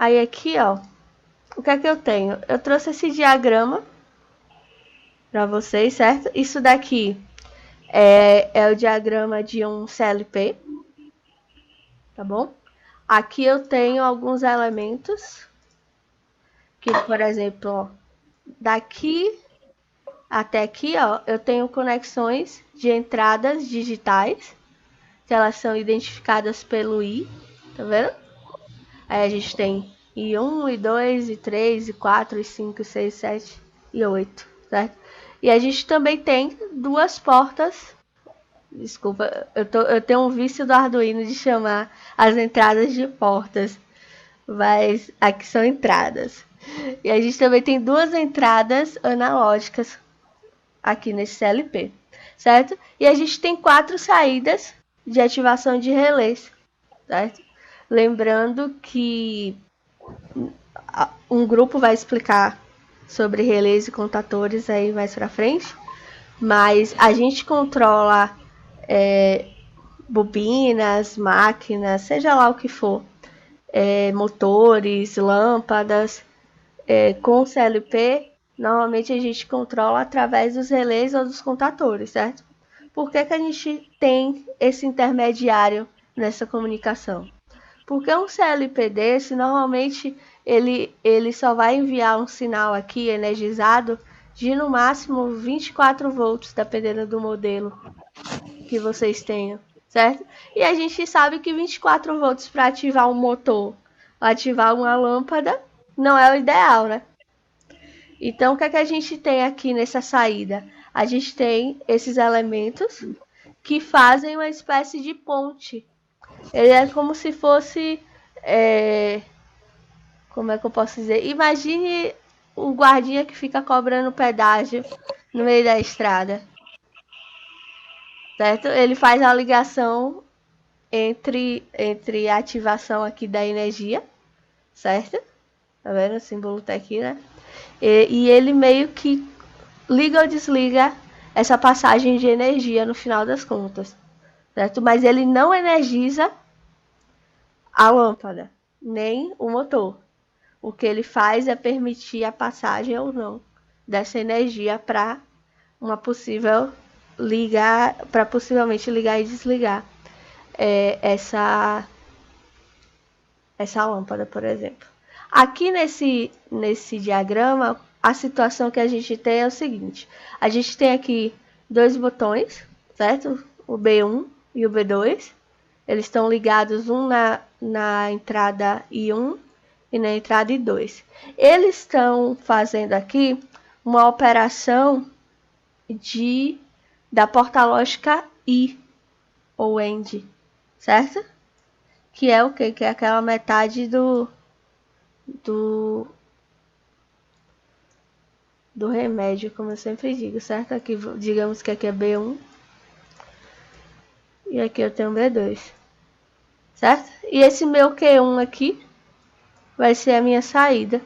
Aí aqui, ó, o que é que eu tenho? Eu trouxe esse diagrama para vocês, certo? Isso daqui é o diagrama de um CLP, tá bom? Aqui eu tenho alguns elementos, que, por exemplo, ó, daqui até aqui, ó, eu tenho conexões de entradas digitais, que elas são identificadas pelo I, tá vendo? Aí a gente tem I1, I2, I3, I4, I5, I6, I7 e 8, certo? E a gente também tem duas portas. Desculpa, eu tenho um vício do Arduino de chamar as entradas de portas, mas aqui são entradas. E a gente também tem duas entradas analógicas aqui nesse CLP, certo? E a gente tem 4 saídas de ativação de relés, certo? Lembrando que um grupo vai explicar sobre relés e contatores aí mais pra frente, mas a gente controla bobinas, máquinas, seja lá o que for, motores, lâmpadas, com CLP, normalmente a gente controla através dos relés ou dos contatores, certo? Por que a gente tem esse intermediário nessa comunicação? Porque um CLP desse, normalmente, ele só vai enviar um sinal aqui energizado de no máximo 24 volts, dependendo do modelo que vocês tenham, certo? E a gente sabe que 24 volts para ativar um motor, ativar uma lâmpada, não é o ideal, né? Então, o que é que a gente tem aqui nessa saída? A gente tem esses elementos que fazem uma espécie de ponte. Ele é como se fosse... como é que eu posso dizer? Imagine o guardinha que fica cobrando pedágio no meio da estrada. Certo? Ele faz a ligação entre a ativação aqui da energia, certo? Tá vendo? O símbolo tá aqui, né? E ele meio que liga ou desliga essa passagem de energia no final das contas, certo? Mas ele não energiza a lâmpada, nem o motor. O que ele faz é permitir a passagem ou não dessa energia para uma possível ligar, para possivelmente ligar e desligar essa lâmpada, por exemplo. Aqui nesse diagrama, a situação que a gente tem é o seguinte: a gente tem aqui dois botões, certo? O B1 e o B2. Eles estão ligados um na entrada I1 e na entrada I2. Eles estão fazendo aqui uma operação da porta lógica I, ou AND, certo? Que é o quê? Que é aquela metade do remédio, como eu sempre digo, certo? Aqui, digamos que aqui é B1 e aqui eu tenho B2, certo? E esse meu Q1 aqui vai ser a minha saída.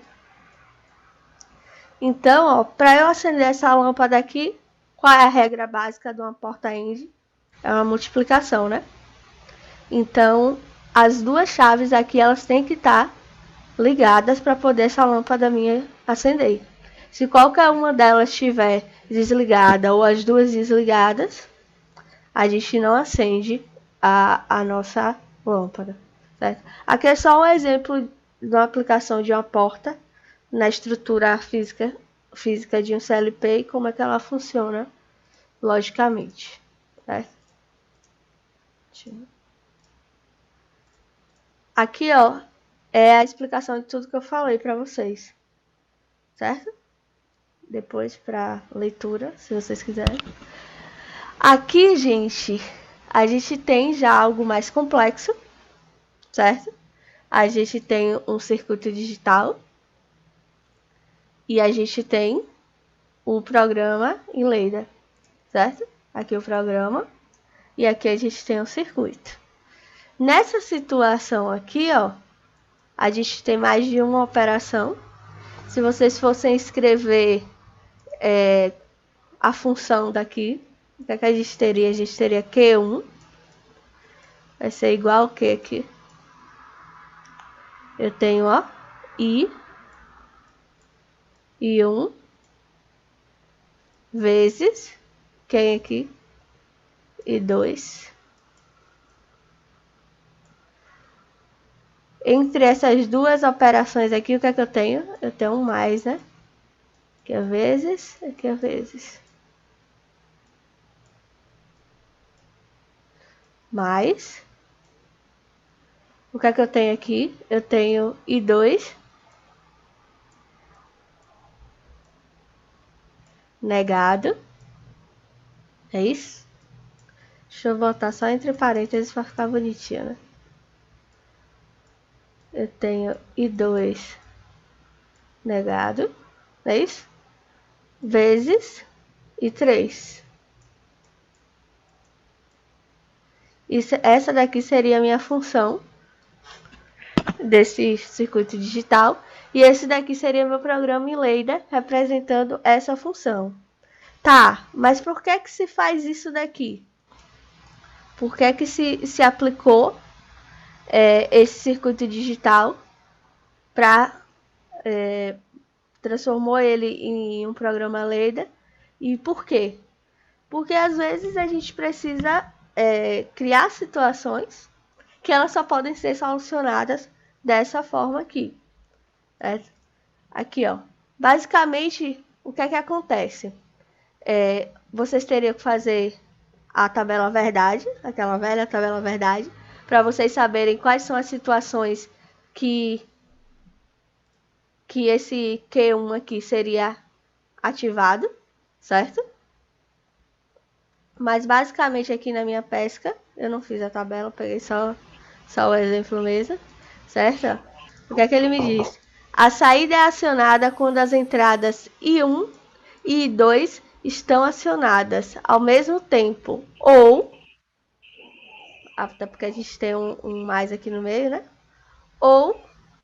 Então, ó, para eu acender essa lâmpada aqui, qual é a regra básica de uma porta AND? É uma multiplicação, né? Então, as duas chaves aqui, elas têm que estar ligadas para poder essa lâmpada minha acender. Se qualquer uma delas estiver desligada ou as duas desligadas, a gente não acende a nossa lâmpada, certo? Aqui é só um exemplo de uma aplicação de uma porta na estrutura física de um CLP e como é que ela funciona logicamente, certo? Aqui, ó, é a explicação de tudo que eu falei para vocês, certo? Depois para leitura, se vocês quiserem. Aqui, gente, a gente tem já algo mais complexo, certo? A gente tem um circuito digital e a gente tem o programa em ladder, certo? Aqui o programa e aqui a gente tem o circuito. Nessa situação aqui, ó, a gente tem mais de uma operação. Se vocês fossem escrever a função daqui, o que a gente teria? A gente teria Q1, vai ser igual ao que aqui? Eu tenho, ó, I1 vezes quem aqui? I2. Entre essas duas operações aqui, o que é que eu tenho? Eu tenho um mais, né? Aqui é vezes, aqui é vezes. Mais. O que é que eu tenho aqui? Eu tenho I2 negado. É isso? Deixa eu botar só entre parênteses para ficar bonitinho, né? Eu tenho I2 negado. É isso? Vezes I3. Essa daqui seria a minha função desse circuito digital. E esse daqui seria meu programa em Leda, representando essa função. Tá, mas por que que se faz isso daqui? Por que que se aplicou esse circuito digital para transformou ele em um programa Leda? E por quê? Porque às vezes a gente precisa criar situações que elas só podem ser solucionadas dessa forma aqui. Certo? Aqui, ó. Basicamente, o que é que acontece? Vocês teriam que fazer a tabela verdade, aquela velha tabela verdade, para vocês saberem quais são as situações que esse Q1 aqui seria ativado, certo? Mas basicamente aqui na minha pesca, eu não fiz a tabela, peguei só o exemplo mesmo, certo? O que é que ele me diz? A saída é acionada quando as entradas I1 e I2 estão acionadas ao mesmo tempo, ou, até porque a gente tem um mais aqui no meio, né? Ou,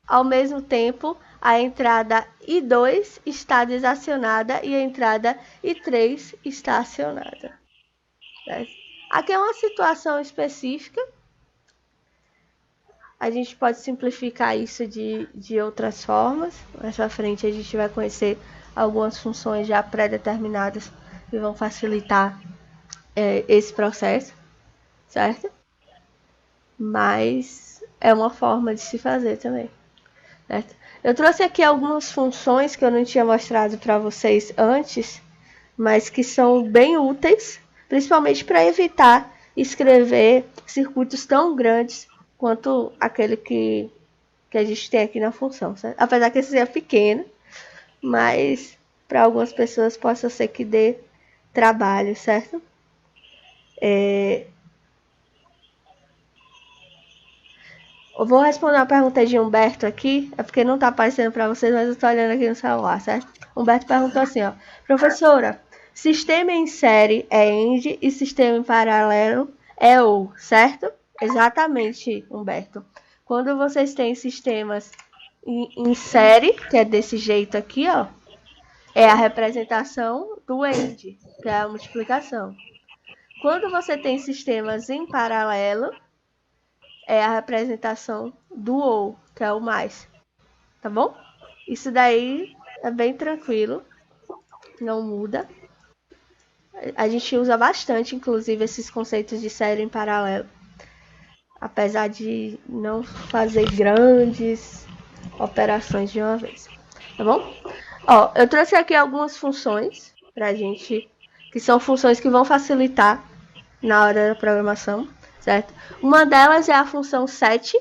ao mesmo tempo, a entrada I2 está desacionada e a entrada I3 está acionada. Aqui é uma situação específica. A gente pode simplificar isso de outras formas. Mais pra frente a gente vai conhecer algumas funções já pré-determinadas que vão facilitar esse processo, certo? Mas é uma forma de se fazer também, certo? Eu trouxe aqui algumas funções que eu não tinha mostrado para vocês antes, mas que são bem úteis, principalmente para evitar escrever circuitos tão grandes quanto aquele que a gente tem aqui na função, certo? Apesar que esse seja pequeno, mas para algumas pessoas possa ser que dê trabalho, certo? Eu vou responder uma pergunta de Humberto aqui, é porque não está aparecendo para vocês, mas eu estou olhando aqui no celular, certo? Humberto perguntou assim, ó, professora, sistema em série é AND e sistema em paralelo é OR, certo? Exatamente, Humberto. Quando vocês têm sistemas em série, que é desse jeito aqui, ó, é a representação do AND, que é a multiplicação. Quando você tem sistemas em paralelo, é a representação do OR, que é o mais, tá bom? Isso daí é bem tranquilo, não muda. A gente usa bastante, inclusive, esses conceitos de série em paralelo, apesar de não fazer grandes operações de uma vez, tá bom? Ó, eu trouxe aqui algumas funções pra gente, que são funções que vão facilitar na hora da programação, certo? Uma delas é a função set,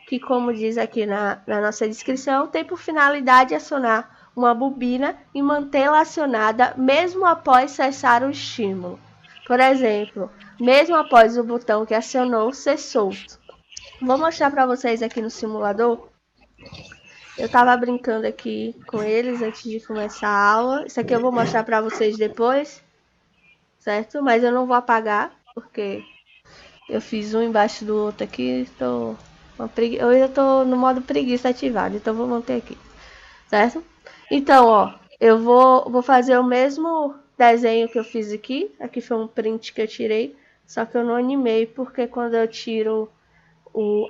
que, como diz aqui na nossa descrição, tem por finalidade acionar uma bobina e mantê-la acionada mesmo após cessar o estímulo. Por exemplo, mesmo após o botão que acionou ser solto. Vou mostrar para vocês aqui no simulador. Eu estava brincando aqui com eles antes de começar a aula. Isso aqui eu vou mostrar para vocês depois, certo? Mas eu não vou apagar, porque eu fiz um embaixo do outro aqui. Eu já tô no modo preguiça ativado, então vou manter aqui, certo? Então, ó, eu vou fazer o mesmo desenho que eu fiz aqui. Aqui foi um print que eu tirei, só que eu não animei, porque quando eu tiro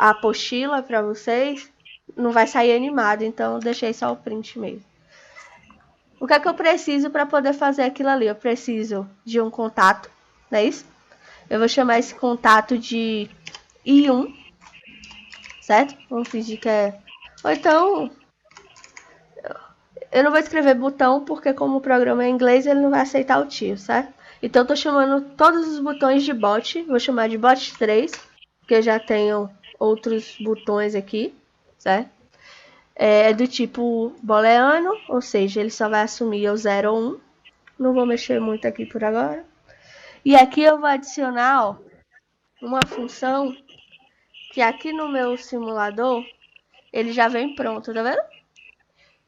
a apostila para vocês, não vai sair animado, então eu deixei só o print mesmo. O que é que eu preciso para poder fazer aquilo ali? Eu preciso de um contato, não é isso? Eu vou chamar esse contato de I1, certo? Vamos fingir que é... Ou então, eu não vou escrever botão, porque como o programa é em inglês, ele não vai aceitar o tio, certo? Então eu tô chamando todos os botões de bot, vou chamar de bot 3, porque eu já tenho outros botões aqui, certo? É do tipo booleano, ou seja, ele só vai assumir o 0 ou 1. Não vou mexer muito aqui por agora. E aqui eu vou adicionar, ó, uma função que aqui no meu simulador, ele já vem pronto, tá vendo?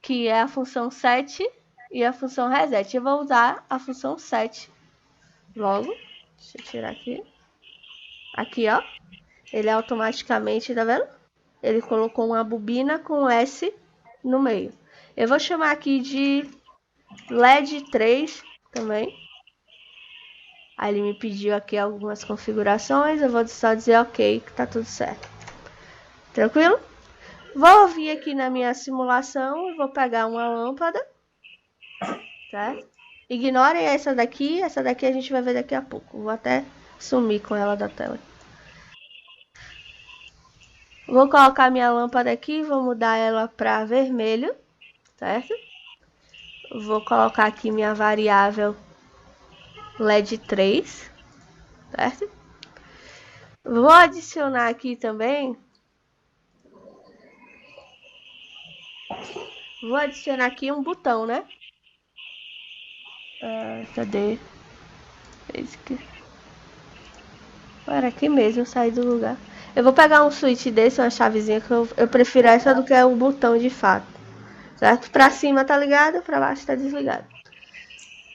Que é a função set e a função reset. Eu vou usar a função set logo. Deixa eu tirar aqui. Aqui, ó. Ele automaticamente, tá vendo? Ele colocou uma bobina com S no meio. Eu vou chamar aqui de LED 3 também. Aí ele me pediu aqui algumas configurações. Eu vou só dizer ok, que tá tudo certo. Tranquilo? Vou vir aqui na minha simulação e vou pegar uma lâmpada. Certo? Ignorem essa daqui a gente vai ver daqui a pouco. Vou até sumir com ela da tela. Vou colocar minha lâmpada aqui, vou mudar ela para vermelho, certo? Vou colocar aqui minha variável LED 3, certo? Vou adicionar aqui também. Vou adicionar aqui um botão, né? Cadê? Era aqui mesmo, sair do lugar. Eu vou pegar um switch desse, uma chavezinha, que eu prefiro essa do que o botão de fato. Certo? Pra cima tá ligado, pra baixo tá desligado.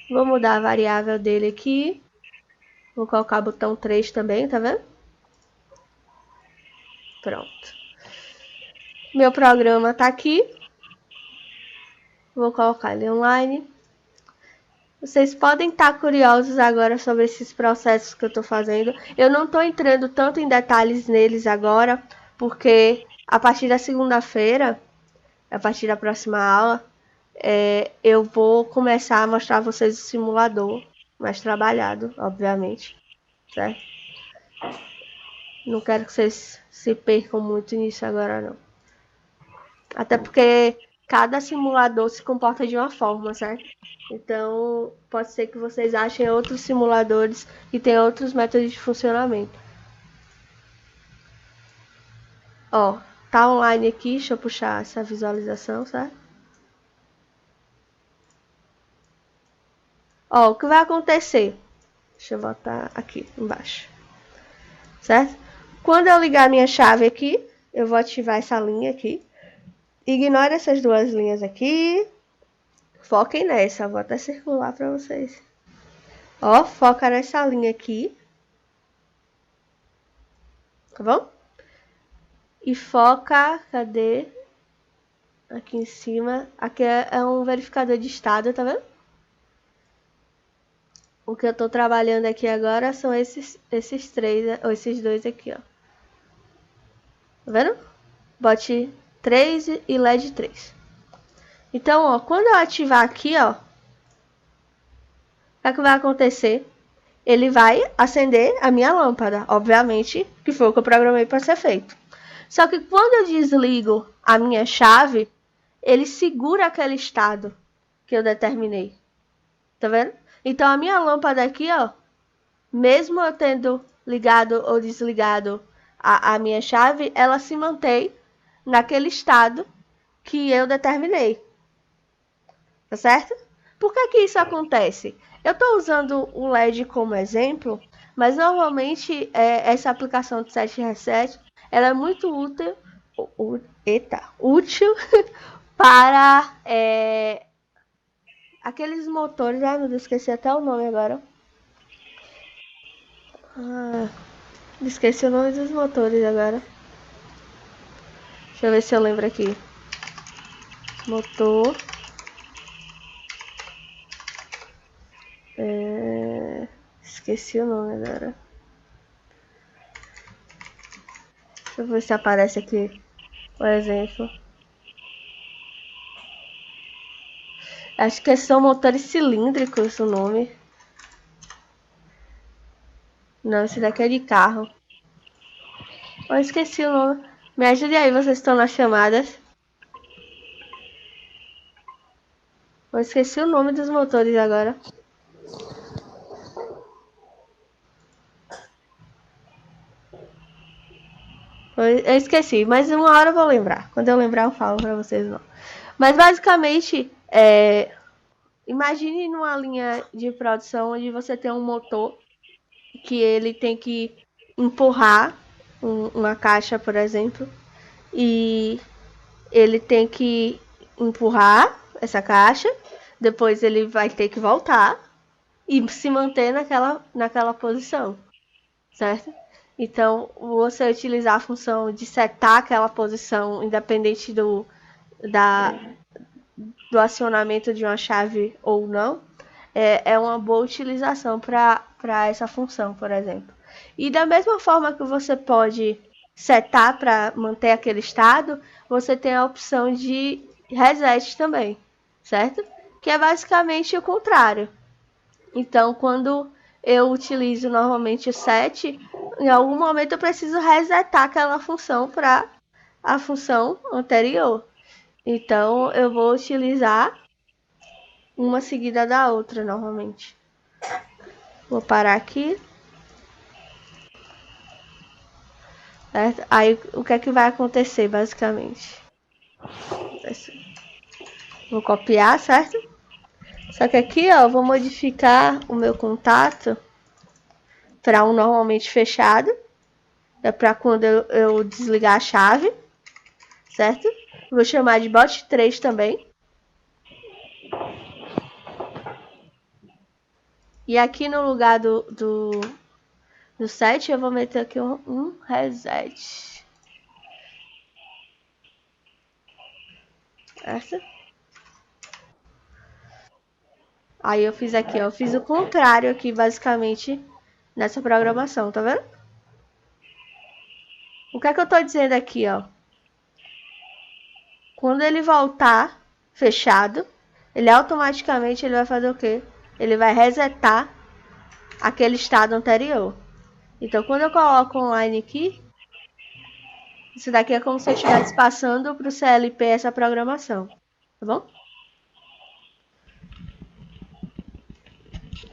Vou mudar a variável dele aqui. Vou colocar o botão 3 também, tá vendo? Pronto. Meu programa tá aqui. Vou colocar ele online. Vocês podem estar curiosos agora sobre esses processos que eu estou fazendo. Eu não estou entrando tanto em detalhes neles agora, porque a partir da segunda-feira, a partir da próxima aula, eu vou começar a mostrar a vocês o simulador mais trabalhado, obviamente, certo? Não quero que vocês se percam muito nisso agora, não. Até porque cada simulador se comporta de uma forma, certo? Então, pode ser que vocês achem outros simuladores que tem outros métodos de funcionamento. Ó, tá online aqui, deixa eu puxar essa visualização, certo? Ó, o que vai acontecer? Deixa eu botar aqui embaixo, certo? Quando eu ligar minha chave aqui, eu vou ativar essa linha aqui. Ignore essas duas linhas aqui. Foquem nessa, vou até circular para vocês. Ó, foca nessa linha aqui. Tá bom? E foca, cadê? Aqui em cima. Aqui é um verificador de estado, tá vendo? O que eu tô trabalhando aqui agora são esses três, ou esses dois aqui, ó. Tá vendo? Bot 3 e LED 3. Então, ó, quando eu ativar aqui, ó, o que vai acontecer? Ele vai acender a minha lâmpada, obviamente, que foi o que eu programei para ser feito. Só que quando eu desligo a minha chave, ele segura aquele estado que eu determinei. Tá vendo? Então a minha lâmpada aqui, ó, mesmo eu tendo ligado ou desligado a minha chave, ela se mantém naquele estado que eu determinei. Tá certo? Por que que isso acontece? Eu estou usando o LED como exemplo, mas normalmente essa aplicação de set reset ela é muito útil para aqueles motores. Ai meu Deus, esqueci até o nome agora. Esqueci o nome dos motores agora. Deixa eu ver se eu lembro aqui. Motor. Esqueci o nome agora. Deixa eu ver se aparece aqui. por exemplo. Acho que são motores cilíndricos o nome. Não, esse daqui é de carro. Eu esqueci o nome. Me ajude aí, vocês estão nas chamadas. Eu esqueci o nome dos motores agora. Eu esqueci, mas uma hora eu vou lembrar. Quando eu lembrar eu falo pra vocês não. Mas basicamente, imagine numa linha de produção onde você tem um motor que ele tem que empurrar uma caixa, por exemplo, e ele tem que empurrar essa caixa, depois ele vai ter que voltar e se manter naquela posição, certo? Então, você utilizar a função de setar aquela posição, independente do acionamento de uma chave ou não, é uma boa utilização para essa função, por exemplo. E da mesma forma que você pode setar para manter aquele estado, você tem a opção de reset também, certo? Que é basicamente o contrário. Então, quando eu utilizo normalmente o set, em algum momento eu preciso resetar aquela função para a função anterior. Então, eu vou utilizar uma seguida da outra normalmente. Vou parar aqui. Certo? Aí, o que é que vai acontecer, basicamente? Vou copiar, certo? Só que aqui, ó, eu vou modificar o meu contato para um normalmente fechado. É para quando eu desligar a chave, certo? Vou chamar de bot 3 também. E aqui no lugar do set, eu vou meter aqui um reset. Certo? Aí eu fiz aqui, ó, eu fiz o contrário aqui, basicamente, nessa programação, tá vendo? O que é que eu tô dizendo aqui, ó? Quando ele voltar fechado, ele automaticamente ele vai fazer o quê? Ele vai resetar aquele estado anterior. Então, quando eu coloco online aqui, isso daqui é como se eu estivesse passando para o CLP essa programação, tá bom?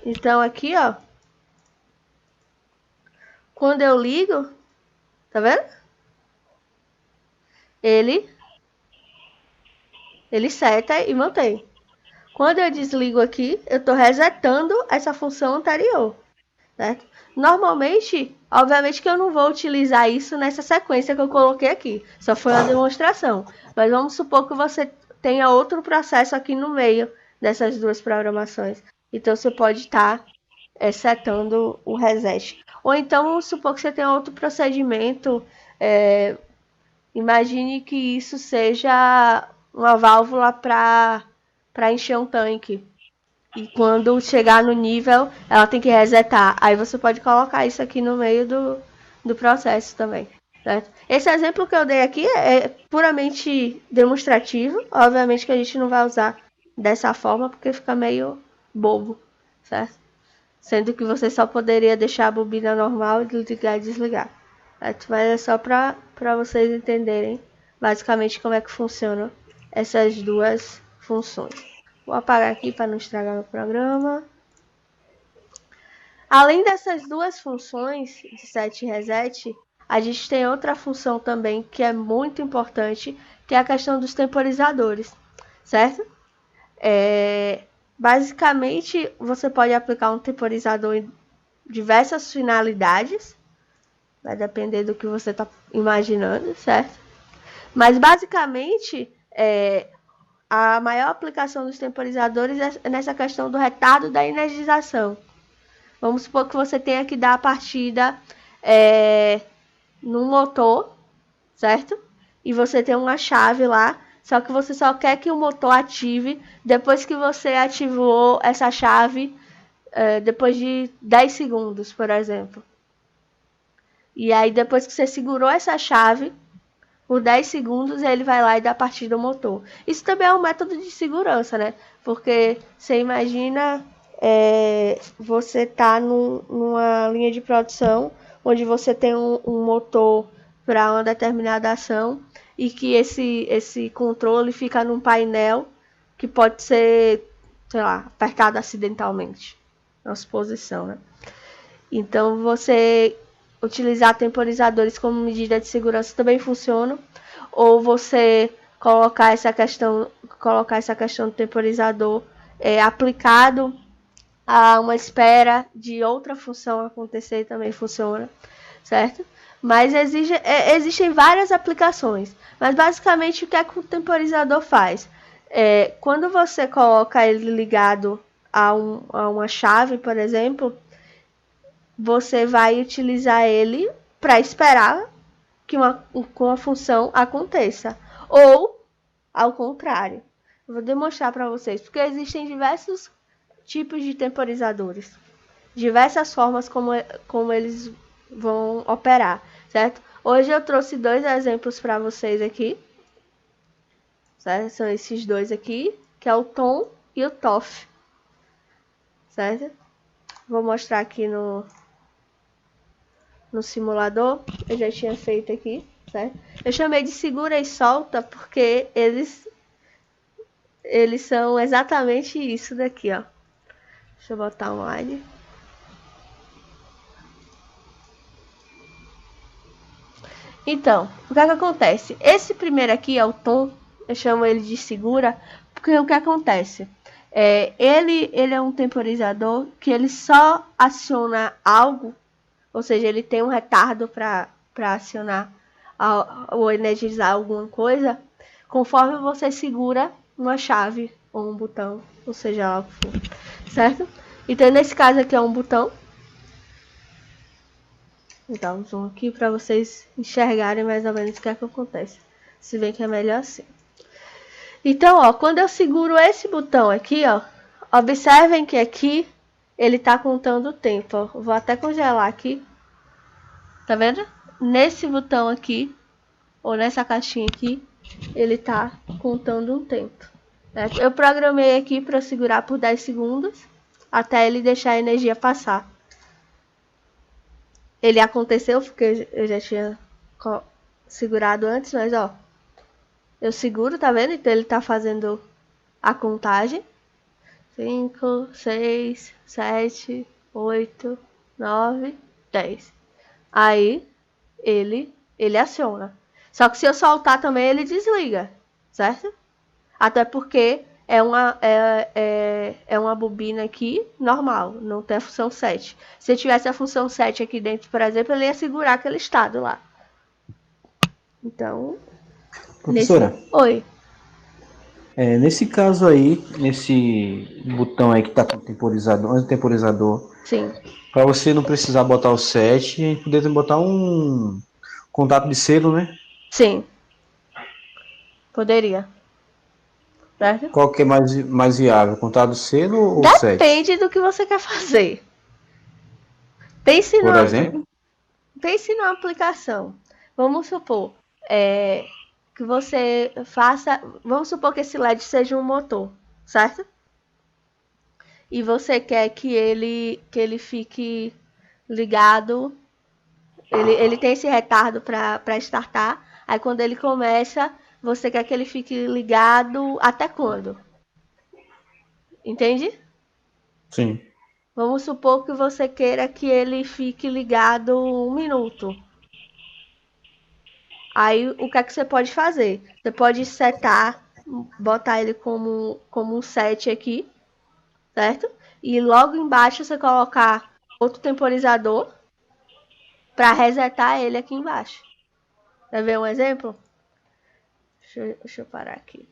Então, aqui, ó, quando eu ligo, tá vendo? Ele seta e mantém. Quando eu desligo aqui, eu estou resetando essa função anterior, certo? Normalmente, obviamente que eu não vou utilizar isso nessa sequência que eu coloquei aqui. Só foi uma demonstração. Mas vamos supor que você tenha outro processo aqui no meio dessas duas programações. Então, você pode estar setando o reset. Ou então, vamos supor que você tenha outro procedimento. Imagine que isso seja uma válvula para encher um tanque. E quando chegar no nível, ela tem que resetar. Aí você pode colocar isso aqui no meio do processo também. Certo? Esse exemplo que eu dei aqui é puramente demonstrativo. Obviamente que a gente não vai usar dessa forma porque fica meio bobo, certo? Sendo que você só poderia deixar a bobina normal e ligar e desligar. Certo? Mas é só para vocês entenderem basicamente como é que funcionam essas duas funções. Vou apagar aqui para não estragar o programa. Além dessas duas funções de set e reset, a gente tem outra função também que é muito importante, que é a questão dos temporizadores, certo? Basicamente, você pode aplicar um temporizador em diversas finalidades, vai depender do que você está imaginando, certo? Mas basicamente, a maior aplicação dos temporizadores é nessa questão do retardo da energização. Vamos supor que você tenha que dar a partida no motor, certo? E você tem uma chave lá, só que você só quer que o motor ative depois que você ativou essa chave, depois de 10 segundos, por exemplo. E aí, depois que você segurou essa chave, Por 10 segundos ele vai lá e dá partida ao motor. Isso também é um método de segurança, né? Porque você imagina você tá numa linha de produção onde você tem um motor para uma determinada ação e que esse controle fica num painel que pode ser, sei lá, apertado acidentalmente. É uma suposição, né? Então, você utilizar temporizadores como medida de segurança também funciona. Ou você colocar essa questão do temporizador aplicado a uma espera de outra função acontecer também funciona, certo? Mas existem várias aplicações. Mas basicamente o que é que o temporizador faz? Quando você coloca ele ligado a uma chave, por exemplo, você vai utilizar ele para esperar que uma função aconteça. Ou, ao contrário. Eu vou demonstrar para vocês, porque existem diversos tipos de temporizadores. Diversas formas como eles vão operar, certo? Hoje eu trouxe 2 exemplos para vocês aqui. Certo? São esses 2 aqui, que é o Tom e o Toff. Certo? Vou mostrar aqui no simulador. Eu já tinha feito aqui, certo? Eu chamei de segura e solta porque eles são exatamente isso daqui, ó. Deixa eu botar online. Então, o que é que acontece? Esse primeiro aqui é o Tom, eu chamo ele de segura, porque o que acontece? Ele é um temporizador que ele só aciona algo, ou seja, ele tem um retardo para acionar ou energizar alguma coisa, conforme você segura uma chave ou um botão, ou seja lá o que for, certo? Então, nesse caso aqui é um botão. Vou dar um zoom aqui para vocês enxergarem mais ou menos o que é que acontece. Se bem que é melhor assim. Então, ó, quando eu seguro esse botão aqui, ó, observem que aqui ele tá contando o tempo, ó. Vou até congelar aqui. Tá vendo? Nesse botão aqui, ou nessa caixinha aqui, ele tá contando um tempo. Certo? Eu programei aqui para segurar por 10 segundos, até ele deixar a energia passar. Ele aconteceu porque eu já tinha segurado antes, mas ó, eu seguro, tá vendo? Então ele tá fazendo a contagem. 5, 6, 7, 8, 9, 10. Aí ele aciona. Só que se eu soltar também ele desliga, certo? Até porque é uma bobina aqui normal, não tem a função 7. Se tivesse a função 7 aqui dentro, por exemplo, ele ia segurar aquele estado lá. Então, Professora, Oi. nesse caso aí, nesse botão aí que tá com temporizador, Sim. para você não precisar botar o 7, a gente poderia botar um contato de selo, né? Sim. Poderia. Certo? Qual que é mais viável, contato de selo ou 7? Depende do que você quer fazer. Pense Por numa, exemplo? pense numa aplicação. Vamos supor que você faça. Vamos supor que esse LED seja um motor, certo? E você quer que ele fique ligado. Ele tem esse retardo para startar. Aí quando ele começa, você quer que ele fique ligado até quando? Entende? Sim. Vamos supor que você queira que ele fique ligado 1 minuto. Aí o que é que você pode fazer? Você pode setar, botar ele como um set aqui, certo? E logo embaixo você colocar outro temporizador para resetar ele aqui embaixo. Quer ver um exemplo? Deixa eu parar aqui.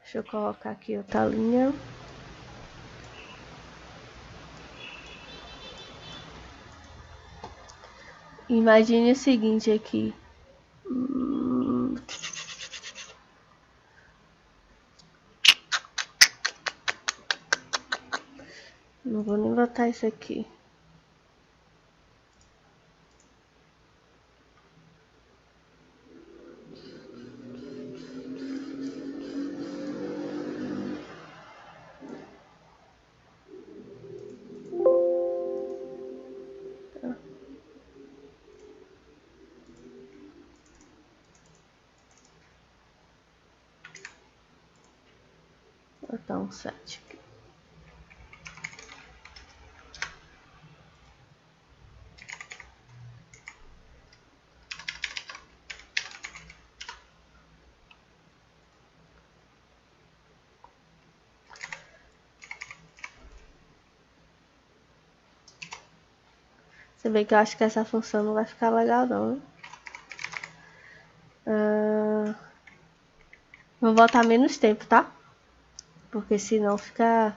Deixa eu colocar aqui outra linha. Imagine o seguinte aqui. Não vou nem botar isso aqui. botar um 7 aqui. Se bem que eu acho que essa função não vai ficar legal não, né? Vou botar menos tempo, tá? Porque senão fica...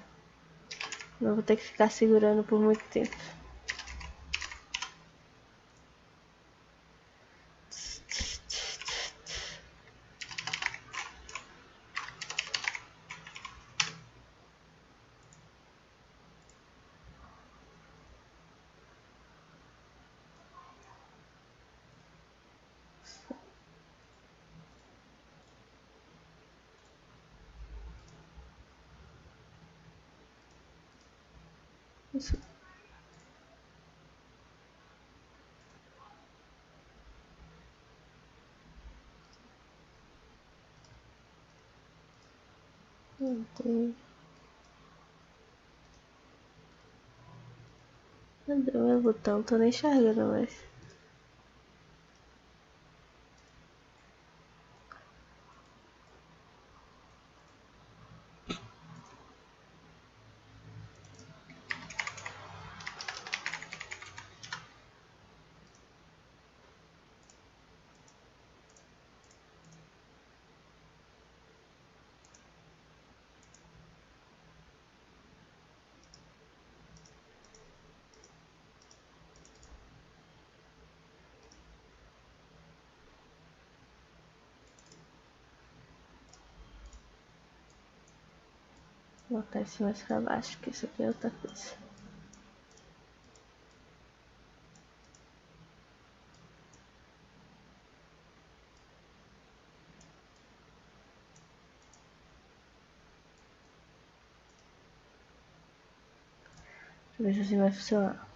Eu vou ter que ficar segurando por muito tempo. Isso. Cadê o meu botão? Tô nem enxergando mais. Vou botar isso mais pra baixo, que isso aqui é outra coisa. Deixa eu ver se assim vai funcionar.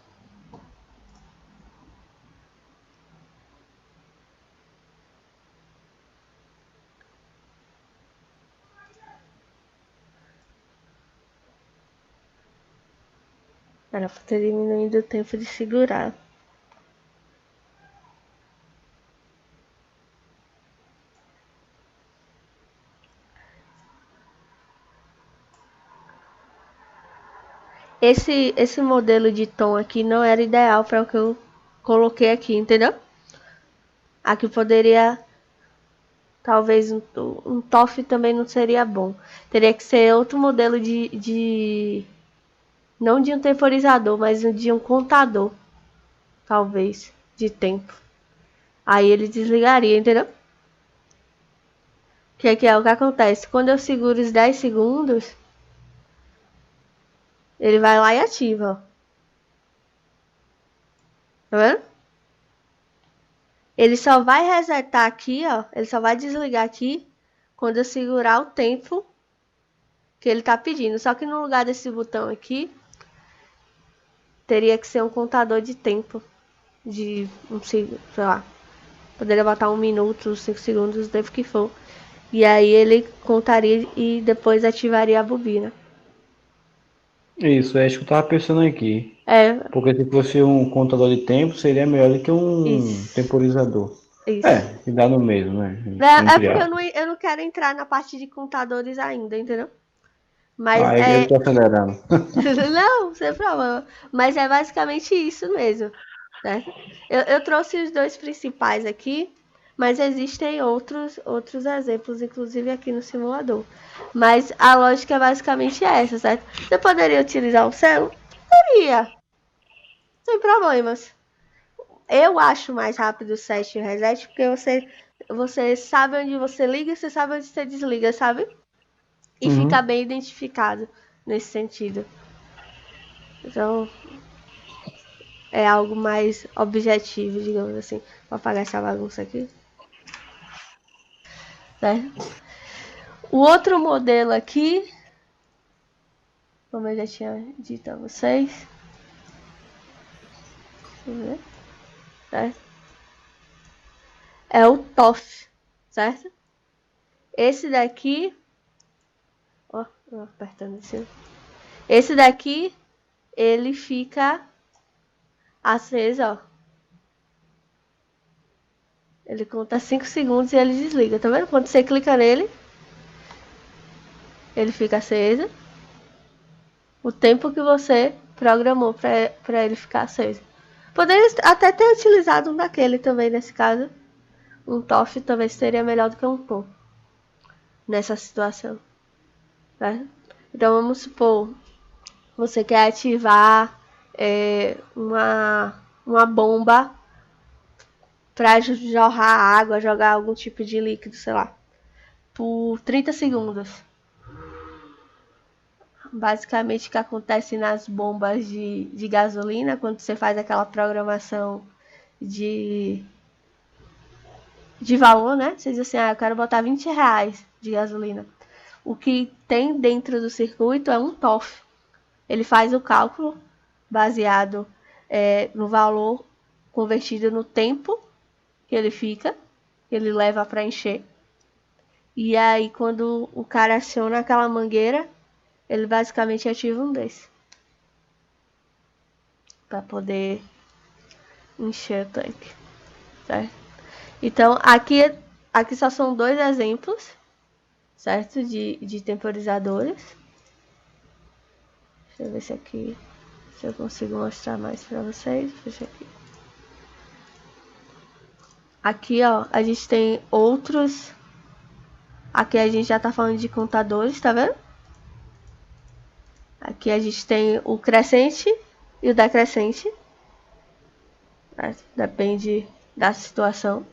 Era pra ter diminuído o tempo de segurar. Esse modelo de tom aqui não era ideal para o que eu coloquei aqui, entendeu? Aqui poderia... Talvez um TOF também não seria bom. Teria que ser outro modelo de... Não de um temporizador, mas de um contador. Talvez. De tempo. Aí ele desligaria, entendeu? Que é o que acontece? Quando eu seguro os 10 segundos, ele vai lá e ativa, ó. Tá vendo? Ele só vai resetar aqui, ó. Ele só vai desligar aqui quando eu segurar o tempo que ele tá pedindo. Só que no lugar desse botão aqui, teria que ser um contador de tempo. De sei lá. Poderia botar 1 minuto, 5 segundos, o tempo que for. E aí ele contaria e depois ativaria a bobina. Isso, é isso que eu tava pensando aqui. É, Porque se fosse um contador de tempo, seria melhor do que um isso. temporizador. Isso. É, que dá no mesmo, né? É Entre porque aspas. eu não quero entrar na parte de contadores ainda, entendeu? Mas Ah, eu é. tô acelerando. Não, sem problema. Mas é basicamente isso mesmo, certo? Eu trouxe os dois principais aqui, mas existem outros exemplos, inclusive aqui no simulador. Mas a lógica é basicamente essa, certo? Você poderia utilizar um celo? Poderia, sem problemas. Eu acho mais rápido o set e o reset, porque você sabe onde você liga e você sabe onde você desliga, sabe? E fica bem identificado nesse sentido. Então, é algo mais objetivo, digamos assim. Vou apagar essa bagunça aqui. Certo? O outro modelo aqui, como eu já tinha dito a vocês. Deixa eu ver. Certo? É o TOF, certo? Esse daqui Ó, apertando assim. Esse daqui, ele fica aceso, ó. Ele conta 5 segundos e ele desliga, tá vendo? Quando você clica nele, ele fica aceso. O tempo que você programou pra ele ficar aceso. Poderia até ter utilizado um daquele também nesse caso. Um TOF talvez seria melhor do que um POM nessa situação. Tá? Então vamos supor, você quer ativar uma bomba para jorrar água, jogar algum tipo de líquido, sei lá, por 30 segundos. Basicamente o que acontece nas bombas de gasolina, quando você faz aquela programação de valor, né? Você diz assim, eu quero botar R$20 de gasolina. O que tem dentro do circuito é um TOF. Ele faz o cálculo baseado no valor convertido no tempo que ele fica, que ele leva para encher. E aí, quando o cara aciona aquela mangueira, ele basicamente ativa um desse. Para poder encher o tanque. Certo? Então, aqui só são 2 exemplos, certo? De temporizadores. Deixa eu ver se eu consigo mostrar mais para vocês. Deixa aqui. Aqui, ó, a gente tem outros. Aqui a gente já tá falando de contadores, tá vendo? Aqui a gente tem o crescente e o decrescente. Depende da situação.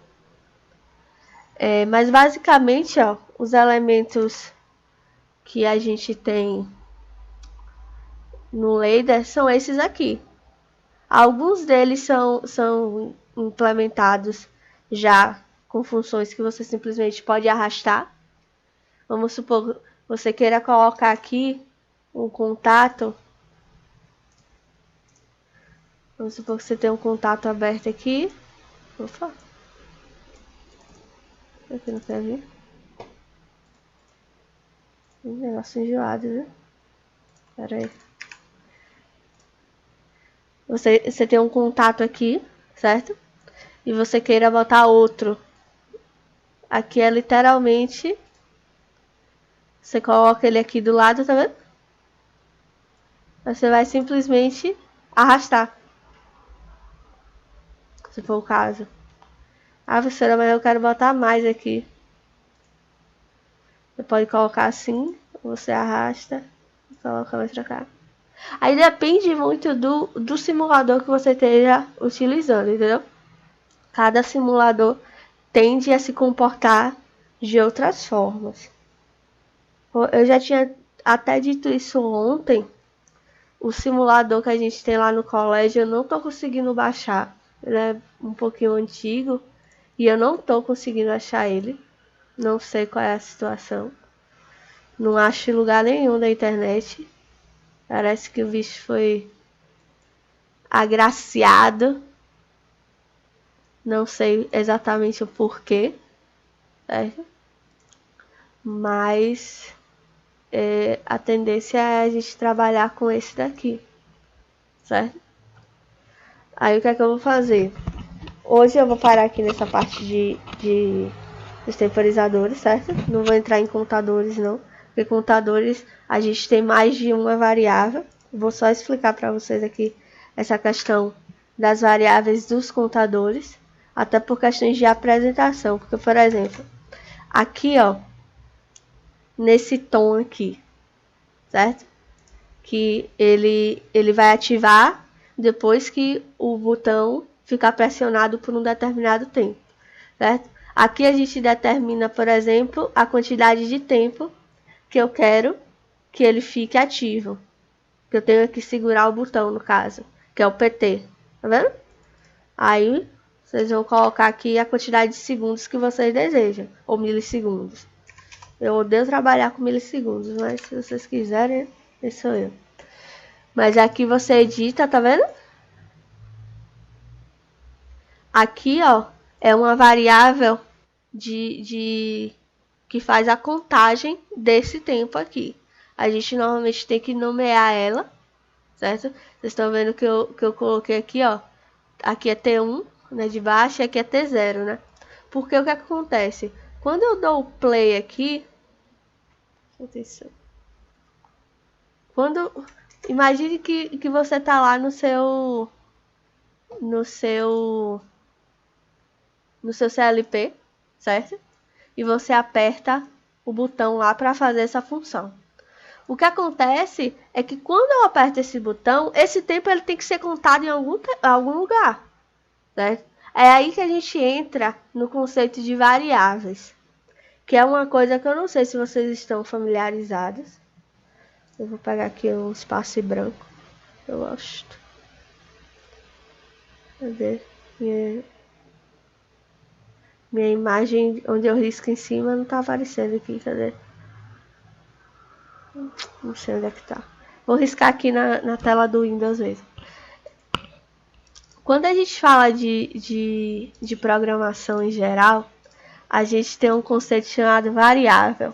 Mas basicamente, ó, os elementos que a gente tem no ladder são esses aqui. Alguns deles são implementados já com funções que você simplesmente pode arrastar. Vamos supor que você queira colocar aqui um contato. Vamos supor que você tem um contato aberto aqui. Opa. Aqui não quer vir. Um negócio enjoado, viu? Pera aí. Você tem um contato aqui, certo? E você queira botar outro. Aqui é literalmente... Você coloca ele aqui do lado, tá vendo? Você vai simplesmente arrastar. Se for o caso. Ah, professora, mas eu quero botar mais aqui. Você pode colocar assim, você arrasta e coloca mais pra cá. Aí depende muito do simulador que você esteja utilizando, entendeu? Cada simulador tende a se comportar de outras formas. Eu já tinha até dito isso ontem. O simulador que a gente tem lá no colégio, eu não tô conseguindo baixar. Ele é um pouquinho antigo e eu não tô conseguindo achar ele. Não sei qual é a situação. Não acho em lugar nenhum da internet. Parece que o bicho foi agraciado. Não sei exatamente o porquê. Certo? Mas a tendência é a gente trabalhar com esse daqui. Certo? Aí o que é que eu vou fazer? Hoje eu vou parar aqui nessa parte dos temporizadores, certo? Não vou entrar em contadores não. Porque contadores a gente tem mais de uma variável. Vou só explicar para vocês aqui essa questão das variáveis dos contadores. Até por questões de apresentação. Porque, por exemplo, aqui, ó, nesse tom aqui, certo? Que ele vai ativar depois que o botão ficar pressionado por um determinado tempo, certo? Aqui a gente determina, por exemplo, a quantidade de tempo que eu quero que ele fique ativo. Que eu tenho que segurar o botão, no caso, que é o PT, tá vendo? Aí vocês vão colocar aqui a quantidade de segundos que vocês desejam, ou milissegundos. Eu odeio trabalhar com milissegundos, mas se vocês quiserem, esse sou eu. Mas aqui você edita, tá vendo? Aqui, ó, é uma variável que faz a contagem desse tempo aqui. a gente normalmente tem que nomear ela, certo? Vocês estão vendo que eu coloquei aqui, ó. Aqui é T1, né, de baixo, e aqui é T0, né? Porque o que acontece? Quando eu dou o play aqui, atenção. Imagine que você tá lá no seu CLP, certo? E você aperta o botão lá para fazer essa função. O que acontece é que quando eu aperto esse botão, esse tempo ele tem que ser contado em algum lugar, certo? É aí que a gente entra no conceito de variáveis, que é uma coisa que eu não sei se vocês estão familiarizados. Eu vou pegar aqui um espaço branco. Eu gosto. Cadê? Minha imagem onde eu risco em cima não tá aparecendo aqui. Cadê? Não sei onde é que tá. Vou riscar aqui na tela do Windows mesmo. Quando a gente fala de programação em geral, a gente tem um conceito chamado variável.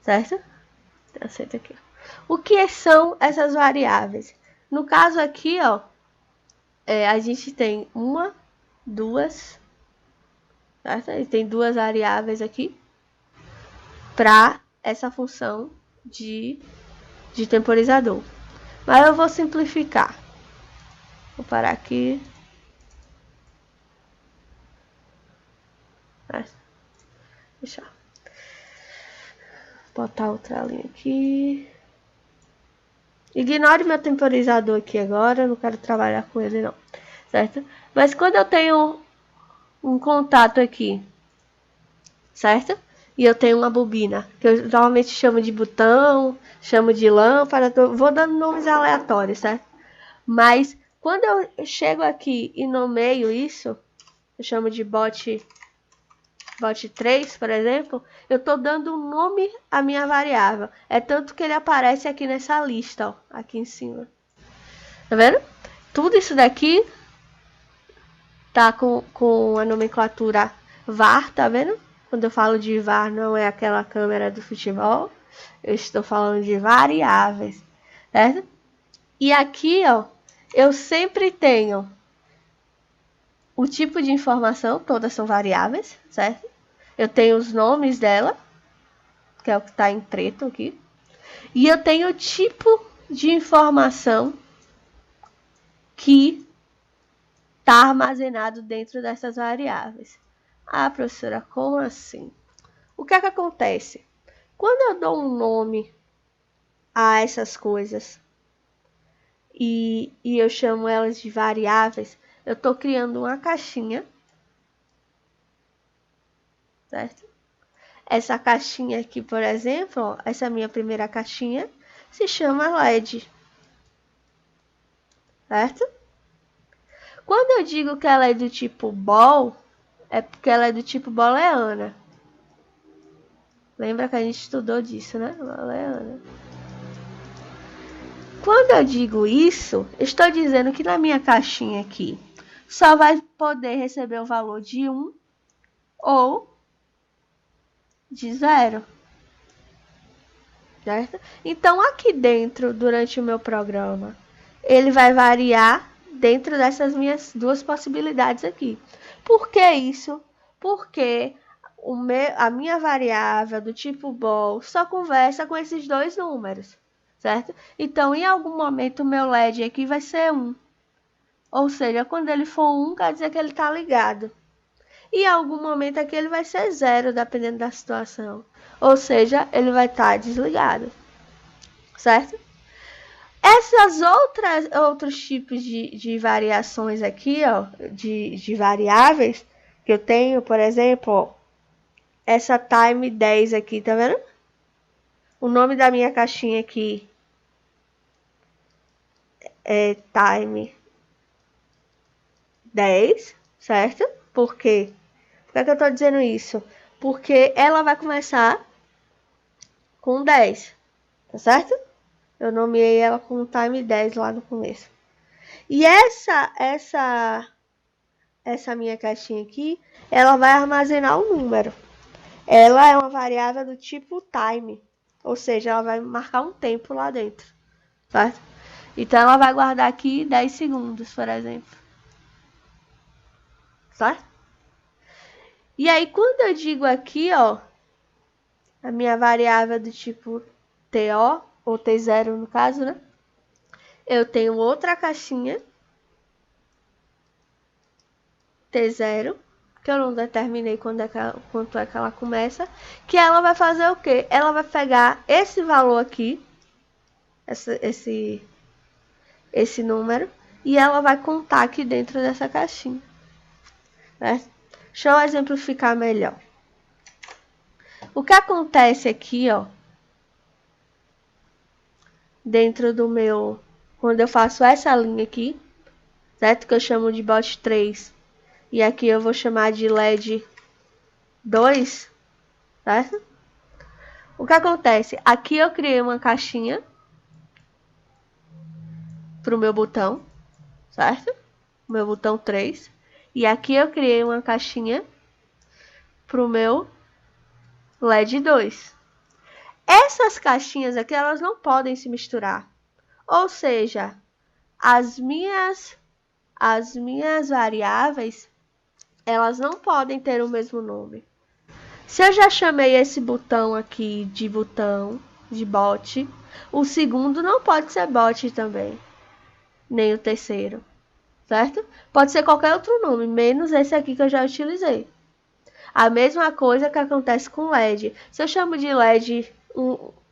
Certo? Aceita aqui. O que são essas variáveis? No caso aqui, ó, a gente tem uma, duas, certo? E tem duas variáveis aqui para essa função de temporizador. Mas eu vou simplificar. Vou parar aqui. Deixa eu botar outra linha aqui. Ignore meu temporizador aqui agora, eu não quero trabalhar com ele não, certo? Mas quando eu tenho um contato aqui, certo? E eu tenho uma bobina, que eu normalmente chamo de botão, chamo de lâmpada, vou dando nomes aleatórios, certo? Mas quando eu chego aqui e nomeio isso, eu chamo de bot 3, por exemplo, eu estou dando um nome à minha variável. É tanto que ele aparece aqui nessa lista, ó, aqui em cima. Tá vendo? Tudo isso daqui tá com a nomenclatura var, tá vendo? Quando eu falo de var, não é aquela câmera do futebol. Eu estou falando de variáveis, certo? E aqui, ó, eu sempre tenho o tipo de informação, todas são variáveis, certo? Eu tenho os nomes dela, que é o que está em preto aqui. E eu tenho o tipo de informação que está armazenado dentro dessas variáveis. Ah, professora, como assim? O que é que acontece? Quando eu dou um nome a essas coisas e eu chamo elas de variáveis, eu estou criando uma caixinha, certo? Essa caixinha aqui, por exemplo, ó, essa minha primeira caixinha, se chama LED, certo? Quando eu digo que ela é do tipo bol, é porque ela é do tipo booleana. Lembra que a gente estudou disso, né? Booleana. Quando eu digo isso, estou dizendo que na minha caixinha aqui só vai poder receber o valor de 1 ou de 0. Certo? Então, aqui dentro, durante o meu programa, ele vai variar dentro dessas minhas duas possibilidades aqui. Por que isso? Porque a minha variável do tipo bol só conversa com esses dois números, certo? Então, em algum momento, o meu LED aqui vai ser 1. Ou seja, quando ele for 1, quer dizer que ele está ligado. E em algum momento aqui ele vai ser 0, dependendo da situação. Ou seja, ele vai estar desligado. Certo? Essas outros tipos de variações aqui, ó, de variáveis, que eu tenho, por exemplo, ó, essa time 10 aqui, tá vendo? O nome da minha caixinha aqui é time 10, certo? Por quê? Por que é que eu tô dizendo isso? Porque ela vai começar com 10, tá certo? Eu nomeei ela com time 10 lá no começo. E essa essa minha caixinha aqui, ela vai armazenar um número. Ela é uma variável do tipo time, ou seja, ela vai marcar um tempo lá dentro, certo? Então ela vai guardar aqui 10 segundos, por exemplo, certo? E aí quando eu digo aqui, ó, a minha variável do tipo TO, ou T0 no caso, né? Eu tenho outra caixinha, T0, que eu não determinei quanto é que ela começa, que ela vai fazer o quê? Ela vai pegar esse valor aqui, esse número, e ela vai contar aqui dentro dessa caixinha. Certo? Deixa eu exemplificar melhor. O que acontece aqui, ó, dentro do meu, quando eu faço essa linha aqui, certo? Que eu chamo de bot 3, e aqui eu vou chamar de LED 2, certo? O que acontece? Aqui eu criei uma caixinha para o meu botão, certo? O meu botão 3. E aqui eu criei uma caixinha para o meu LED 2. Essas caixinhas aqui, elas não podem se misturar. Ou seja, as minhas variáveis, elas não podem ter o mesmo nome. Se eu já chamei esse botão aqui de botão, de bot, o segundo não pode ser bot também, nem o terceiro, certo? Pode ser qualquer outro nome, menos esse aqui que eu já utilizei. A mesma coisa que acontece com LED. Se eu chamo de LED,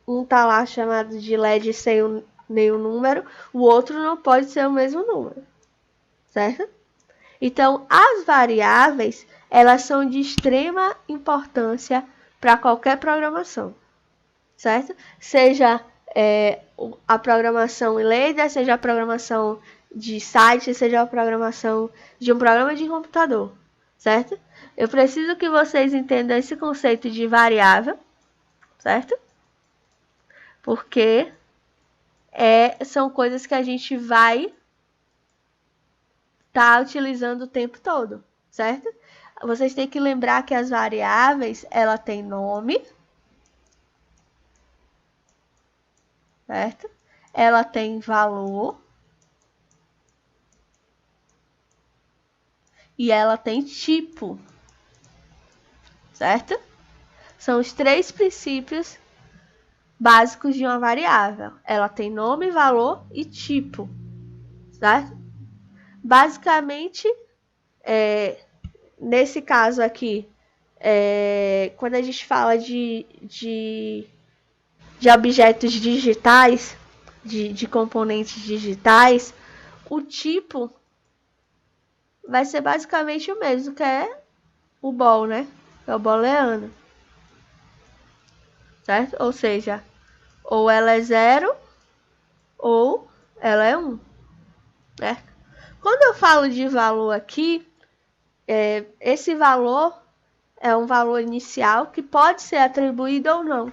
um tá lá chamado de LED sem nenhum número, o outro não pode ser o mesmo número, certo? Então, as variáveis, elas são de extrema importância para qualquer programação, certo? Seja a programação em Leda, seja a programação de site, seja a programação de um programa de computador, certo? Eu preciso que vocês entendam esse conceito de variável, certo? Porque são coisas que a gente vai estar utilizando o tempo todo, certo? Vocês têm que lembrar que as variáveis, ela tem nome, certo? Ela tem valor e ela tem tipo, certo? São os 3 princípios básicos de uma variável. Ela tem nome, valor e tipo, certo? Basicamente, nesse caso aqui, quando a gente fala de objetos digitais, de componentes digitais, o tipo vai ser basicamente o mesmo, que é o bol, né? É o booleano, certo? Ou seja, ou ela é 0 ou ela é 1, certo? Quando eu falo de valor aqui, esse valor é um valor inicial que pode ser atribuído ou não,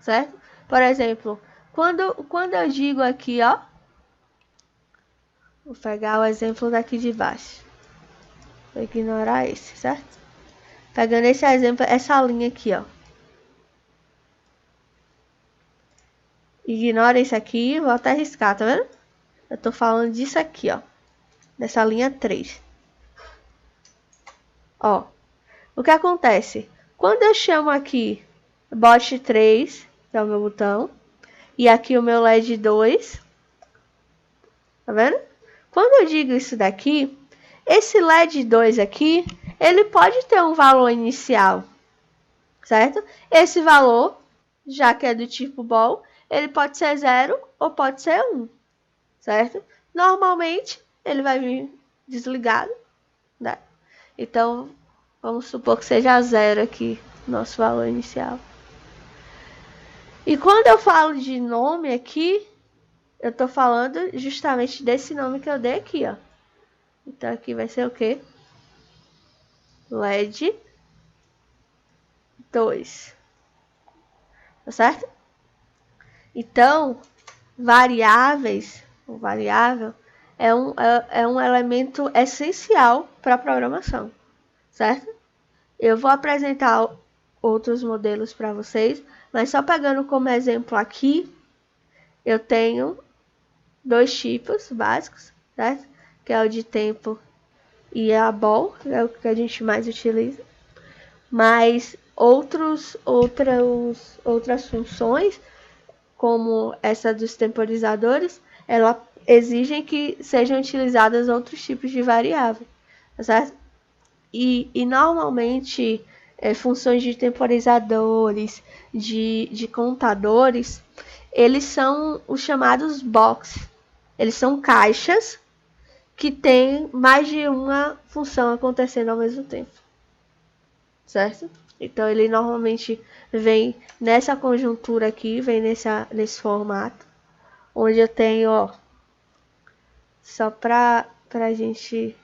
certo? Por exemplo, quando eu digo aqui, ó, vou pegar o exemplo daqui de baixo, vou ignorar esse, certo? Pegando esse exemplo, essa linha aqui, ó. Ignora isso aqui, vou até riscar, tá vendo? Eu tô falando disso aqui, ó. Dessa linha 3. Ó, o que acontece? Quando eu chamo aqui bot 3, que é o meu botão, e aqui o meu LED 2, tá vendo? Quando eu digo isso daqui, esse LED 2 aqui, ele pode ter um valor inicial, certo? Esse valor, já que é do tipo bol, ele pode ser 0 ou pode ser 1, certo? Normalmente, ele vai vir desligado, né? Então, vamos supor que seja 0 aqui, nosso valor inicial. E quando eu falo de nome aqui, eu tô falando justamente desse nome que eu dei aqui, ó. Então, aqui vai ser o quê? LED 2. Tá certo? Então, variáveis, ou variável, é um elemento essencial para a programação, certo? Eu vou apresentar outros modelos para vocês, mas só pegando como exemplo aqui, eu tenho 2 tipos básicos, certo? Que é o de tempo e a ball, é o que a gente mais utiliza. Mas outras funções, como essa dos temporizadores, ela exigem que sejam utilizadas outros tipos de variável, certo? E normalmente funções de temporizadores, de contadores, eles são os chamados box. Eles são caixas que tem mais de uma função acontecendo ao mesmo tempo, certo? Então ele normalmente vem nessa conjuntura aqui, vem nesse formato, onde eu tenho, ó, só pra gente,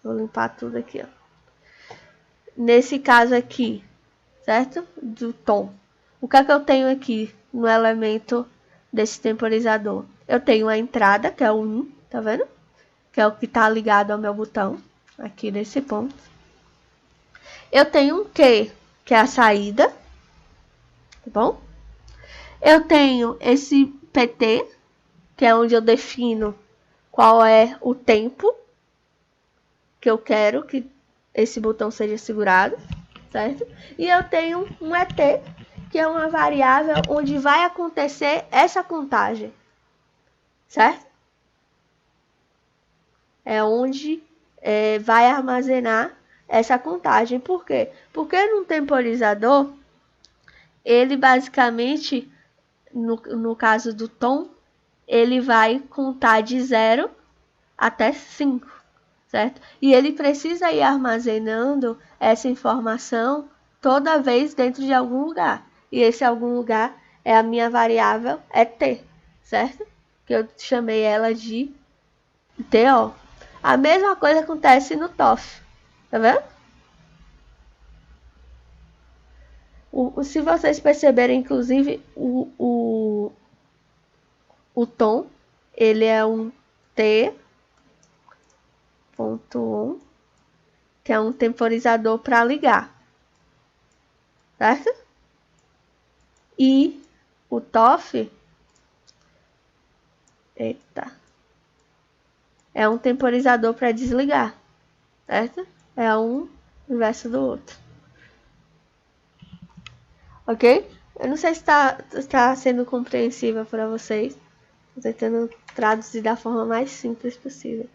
vou limpar tudo aqui, ó. Nesse caso aqui, certo? Do tom. O que é que eu tenho aqui no elemento desse temporizador? Eu tenho a entrada, que é o 1, tá vendo? Que é o que está ligado ao meu botão, aqui nesse ponto. Eu tenho um Q, que é a saída, tá bom? Eu tenho esse PT, que é onde eu defino qual é o tempo que eu quero que esse botão seja segurado, certo? E eu tenho um ET, que é uma variável onde vai acontecer essa contagem, certo? É onde vai armazenar essa contagem. Por quê? Porque no temporizador, ele basicamente, no caso do tom, ele vai contar de 0 até 5, certo? E ele precisa ir armazenando essa informação toda vez dentro de algum lugar. E esse algum lugar é a minha variável ET, certo? Que eu chamei ela de TO. A mesma coisa acontece no TOF, tá vendo? Se vocês perceberem, inclusive, o tom, ele é um T.1, que é um temporizador para ligar, certo? E o TOF, é um temporizador para desligar, certo? É um inverso do outro. Ok? Eu não sei se está sendo compreensível para vocês. Estou tentando traduzir da forma mais simples possível.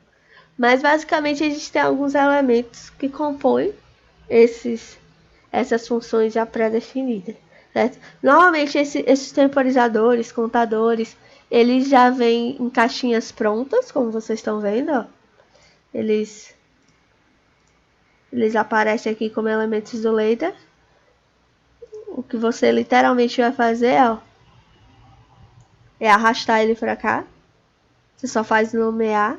Mas basicamente a gente tem alguns elementos que compõem essas funções já pré-definidas, certo? Normalmente esses temporizadores, contadores, eles já vêm em caixinhas prontas, como vocês estão vendo, ó. Eles aparecem aqui como elementos do ladder. O que você literalmente vai fazer, ó, é arrastar ele para cá. Você só faz nomear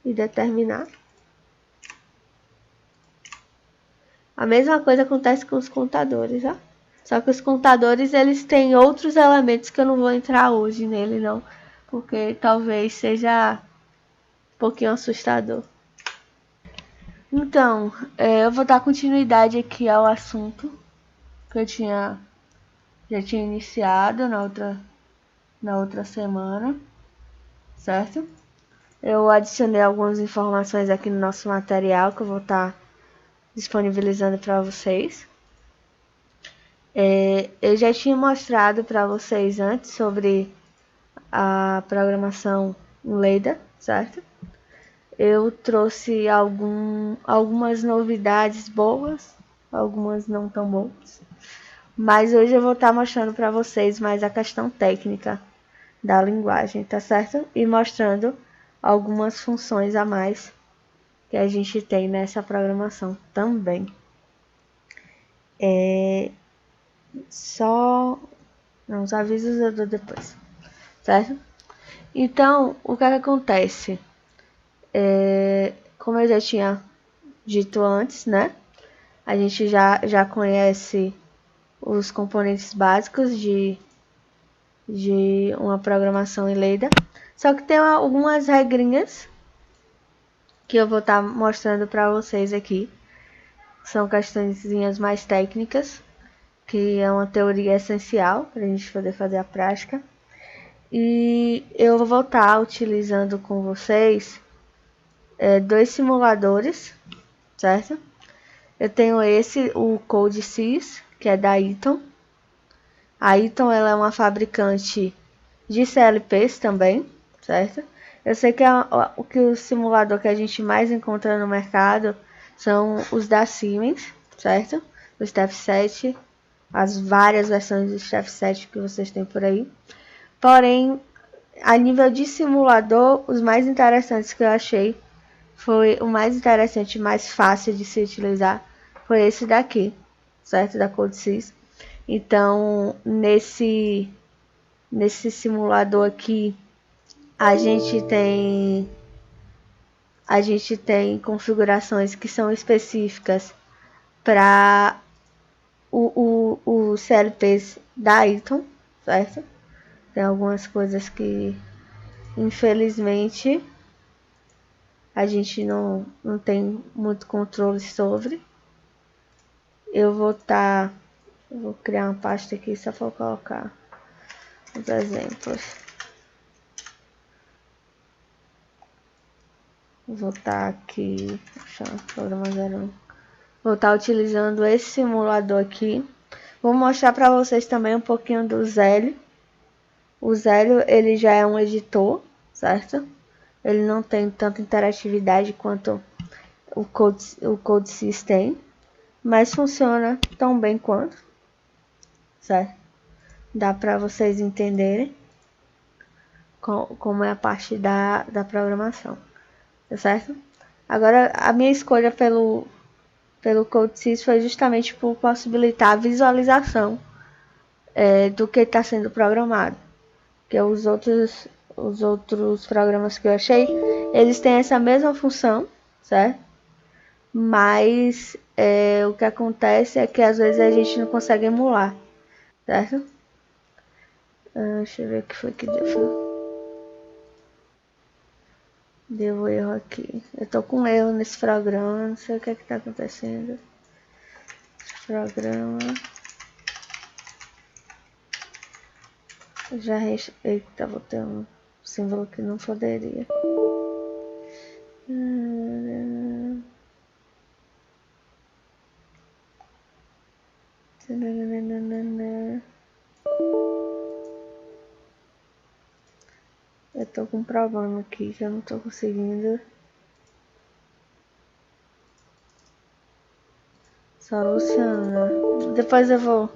e determinar. A mesma coisa acontece com os contadores, ó. Só que os contadores, eles têm outros elementos que eu não vou entrar hoje nele, não. Porque talvez seja um pouquinho assustador. Então, eu vou dar continuidade aqui ao assunto que eu já tinha iniciado na outra semana, certo? Eu adicionei algumas informações aqui no nosso material que eu vou estar disponibilizando para vocês. Eu já tinha mostrado para vocês antes sobre a programação em Leda, certo? Eu trouxe algumas novidades boas, algumas não tão boas. Mas hoje eu vou estar mostrando para vocês mais a questão técnica da linguagem, tá certo? E mostrando algumas funções a mais que a gente tem nessa programação também. Os avisos eu dou depois, certo? Então, o que acontece? Como eu já tinha dito antes, né? A gente já conhece os componentes básicos de uma programação em Leda. Só que tem algumas regrinhas que eu vou estar mostrando para vocês aqui. São questõezinhas mais técnicas, que é uma teoria essencial para a gente poder fazer a prática. E eu vou estar utilizando com vocês dois simuladores, certo? Eu tenho o CodeSys, que é da Eaton. A Eaton ela é uma fabricante de CLPs também, certo? Eu sei que o simulador que a gente mais encontra no mercado são os da Siemens, certo? O Step 7, as várias versões do Step 7 que vocês têm por aí. Porém, a nível de simulador, os mais interessantes que eu achei foi o mais interessante, mais fácil de se utilizar, foi esse daqui, certo? Da CodeSys. Então, nesse simulador aqui, a gente tem configurações que são específicas para o CLPs da Eaton, certo? Tem algumas coisas que, infelizmente, a gente não tem muito controle sobre. Eu vou criar uma pasta aqui só para colocar os exemplos. Vou estar aqui, programa 01. Vou estar utilizando esse simulador aqui. Vou mostrar para vocês também um pouquinho do Zélio. O Zélio, ele já é um editor, certo? Ele não tem tanta interatividade quanto o CodeSys tem, mas funciona tão bem quanto, certo? Dá para vocês entenderem como é a parte da programação, tá certo? Agora, a minha escolha pelo CodeSys foi justamente por possibilitar a visualização do que está sendo programado. Porque os outros programas que eu achei, eles têm essa mesma função, certo? Mas o que acontece é que às vezes a gente não consegue emular, certo? Deixa eu ver o que foi que deu erro aqui. Eu tô com erro nesse programa, não sei o que é que tá acontecendo. Programa. Já eita, vou ter um símbolo que não poderia. Eu tô com um problema aqui que eu não tô conseguindo solucionar. Depois eu vou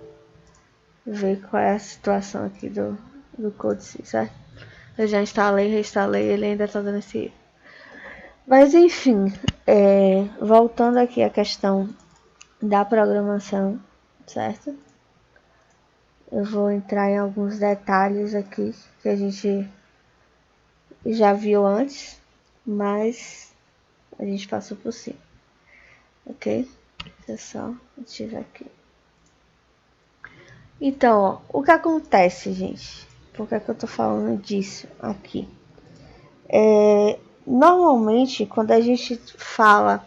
ver qual é a situação aqui do CodeSys, certo? Eu já instalei, reinstalei, ele ainda tá dando esse erro. Mas enfim, voltando aqui à questão da programação, certo? Eu vou entrar em alguns detalhes aqui que a gente já viu antes, mas a gente passou por cima, ok? Deixa eu só tirar aqui. Então, ó, o que acontece, gente? Por que eu tô falando disso aqui? Normalmente, quando a gente fala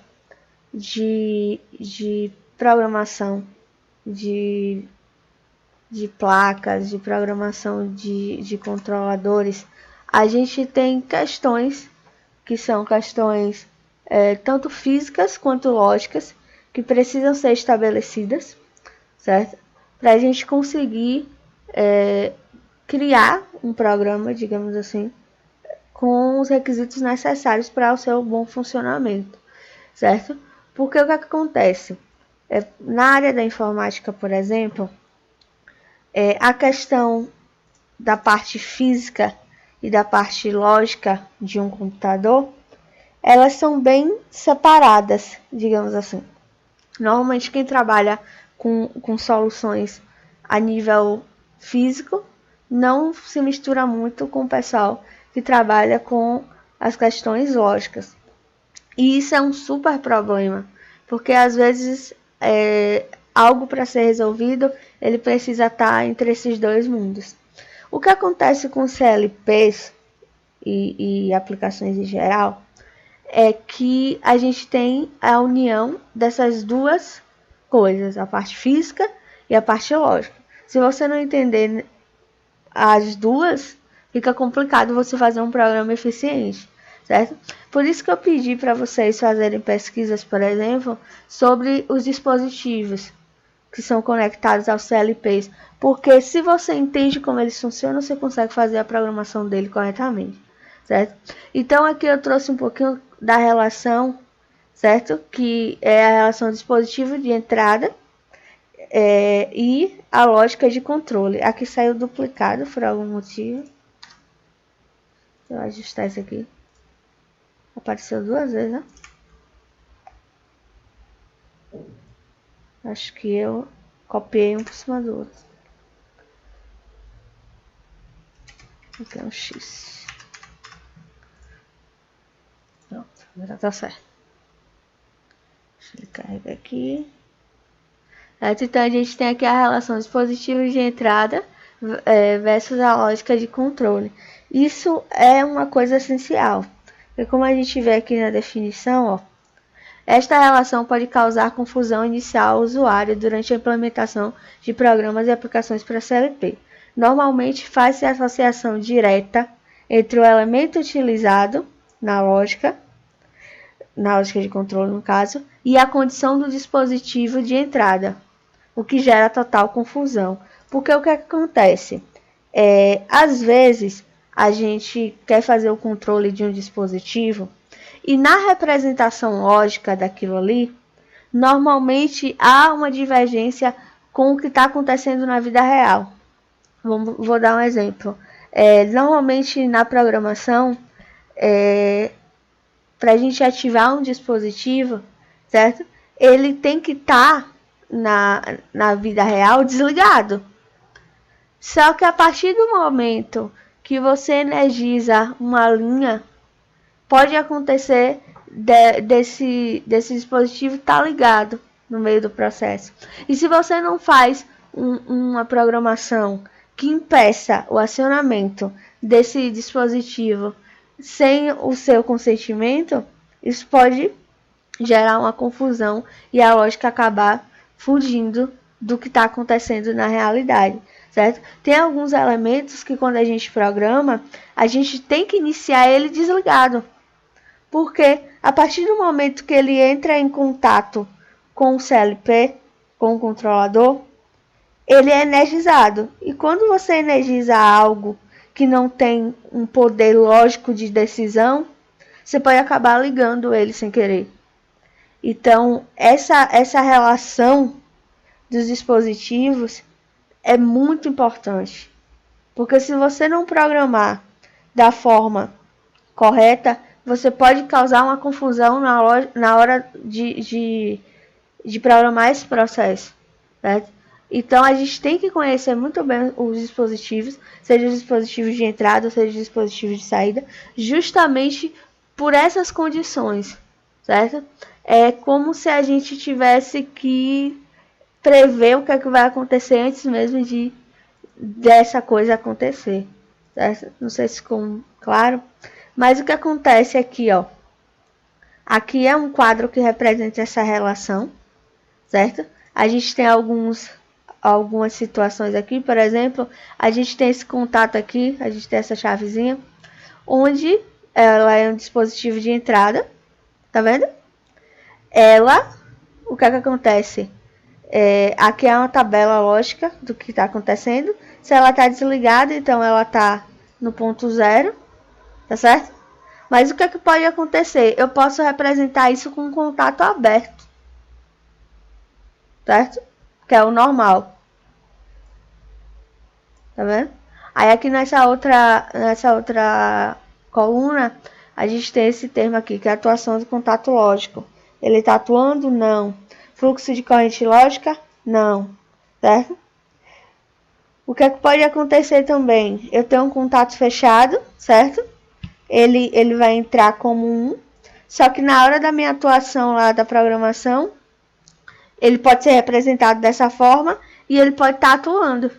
de programação de placas, de programação de controladores, a gente tem questões que são questões tanto físicas quanto lógicas que precisam ser estabelecidas, certo? Para a gente conseguir criar um programa, digamos assim, com os requisitos necessários para o seu bom funcionamento, certo? Porque o que acontece? Na área da informática, por exemplo, a questão da parte física e da parte lógica de um computador, elas são bem separadas, digamos assim. Normalmente quem trabalha com soluções a nível físico não se mistura muito com o pessoal que trabalha com as questões lógicas. E isso é um super problema, porque às vezes algo para ser resolvido, ele precisa estar entre esses dois mundos. O que acontece com CLPs e aplicações em geral, é que a gente tem a união dessas duas coisas, a parte física e a parte lógica. Se você não entender as duas, fica complicado você fazer um programa eficiente, certo? Por isso que eu pedi para vocês fazerem pesquisas, por exemplo, sobre os dispositivos que são conectados aos CLPs, porque se você entende como eles funcionam, você consegue fazer a programação dele corretamente, certo? Então aqui eu trouxe um pouquinho da relação, certo? Que é a relação dispositivo de entrada e a lógica de controle. Aqui saiu duplicado por algum motivo. Deixa eu ajustar isso aqui. Apareceu duas vezes, né? Acho que eu copiei um por cima do outro. Aqui é um X. Pronto, já tá certo. Deixa ele carregar aqui. Então a gente tem aqui a relação dispositivo de entrada versus a lógica de controle. Isso é uma coisa essencial. E como a gente vê aqui na definição, ó, esta relação pode causar confusão inicial ao usuário durante a implementação de programas e aplicações para CLP. Normalmente faz-se associação direta entre o elemento utilizado na lógica de controle no caso, e a condição do dispositivo de entrada, o que gera total confusão. Porque o que acontece? Às vezes a gente quer fazer o controle de um dispositivo e na representação lógica daquilo ali, normalmente há uma divergência com o que está acontecendo na vida real. Vou dar um exemplo. Normalmente na programação, para a gente ativar um dispositivo, certo? Ele tem que estar na vida real desligado. Só que a partir do momento que você energiza uma linha, pode acontecer desse dispositivo estar ligado no meio do processo. E se você não faz uma programação que impeça o acionamento desse dispositivo sem o seu consentimento, isso pode gerar uma confusão e a lógica acabar fugindo do que está acontecendo na realidade, certo? Tem alguns elementos que quando a gente programa, a gente tem que iniciar ele desligado, porque a partir do momento que ele entra em contato com o CLP, com o controlador, ele é energizado. E quando você energiza algo que não tem um poder lógico de decisão, você pode acabar ligando ele sem querer. Então, essa relação dos dispositivos é muito importante. Porque se você não programar da forma correta, você pode causar uma confusão na hora de programar esse processo, certo? Então, a gente tem que conhecer muito bem os dispositivos, seja os dispositivos de entrada, seja os dispositivos de saída, justamente por essas condições, certo? É como se a gente tivesse que prever o que é que vai acontecer antes mesmo dessa coisa acontecer, certo? Não sei se ficou claro, mas o que acontece aqui, ó, aqui é um quadro que representa essa relação, certo? A gente tem algumas situações aqui, por exemplo, a gente tem esse contato aqui, a gente tem essa chavezinha, onde ela é um dispositivo de entrada, tá vendo? O que é que acontece? Aqui é uma tabela lógica do que está acontecendo. Se ela está desligada, então ela está no ponto zero, tá certo? Mas o que é que pode acontecer? Eu posso representar isso com um contato aberto, certo? Que é o normal. Tá vendo? Aí aqui nessa outra coluna, a gente tem esse termo aqui, que é a atuação do contato lógico. Ele está atuando? Não. Fluxo de corrente lógica? Não. Certo? O que é que pode acontecer também? Eu tenho um contato fechado, certo? Ele vai entrar como 1. Só que na hora da minha atuação lá da programação, ele pode ser representado dessa forma e ele pode estar atuando.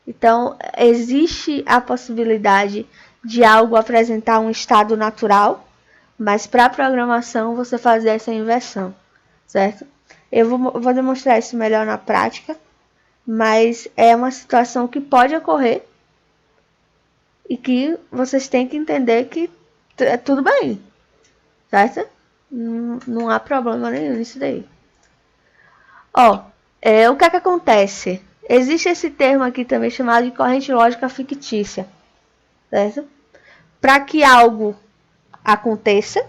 Então, existe a possibilidade de algo apresentar um estado natural, mas para a programação você fazer essa inversão, certo? Eu vou demonstrar isso melhor na prática, mas é uma situação que pode ocorrer e que vocês têm que entender que é tudo bem, certo? Não há problema nenhum nisso daí. Ó, o que é que acontece? Existe esse termo aqui também chamado de corrente lógica fictícia, certo? Para que algo aconteça,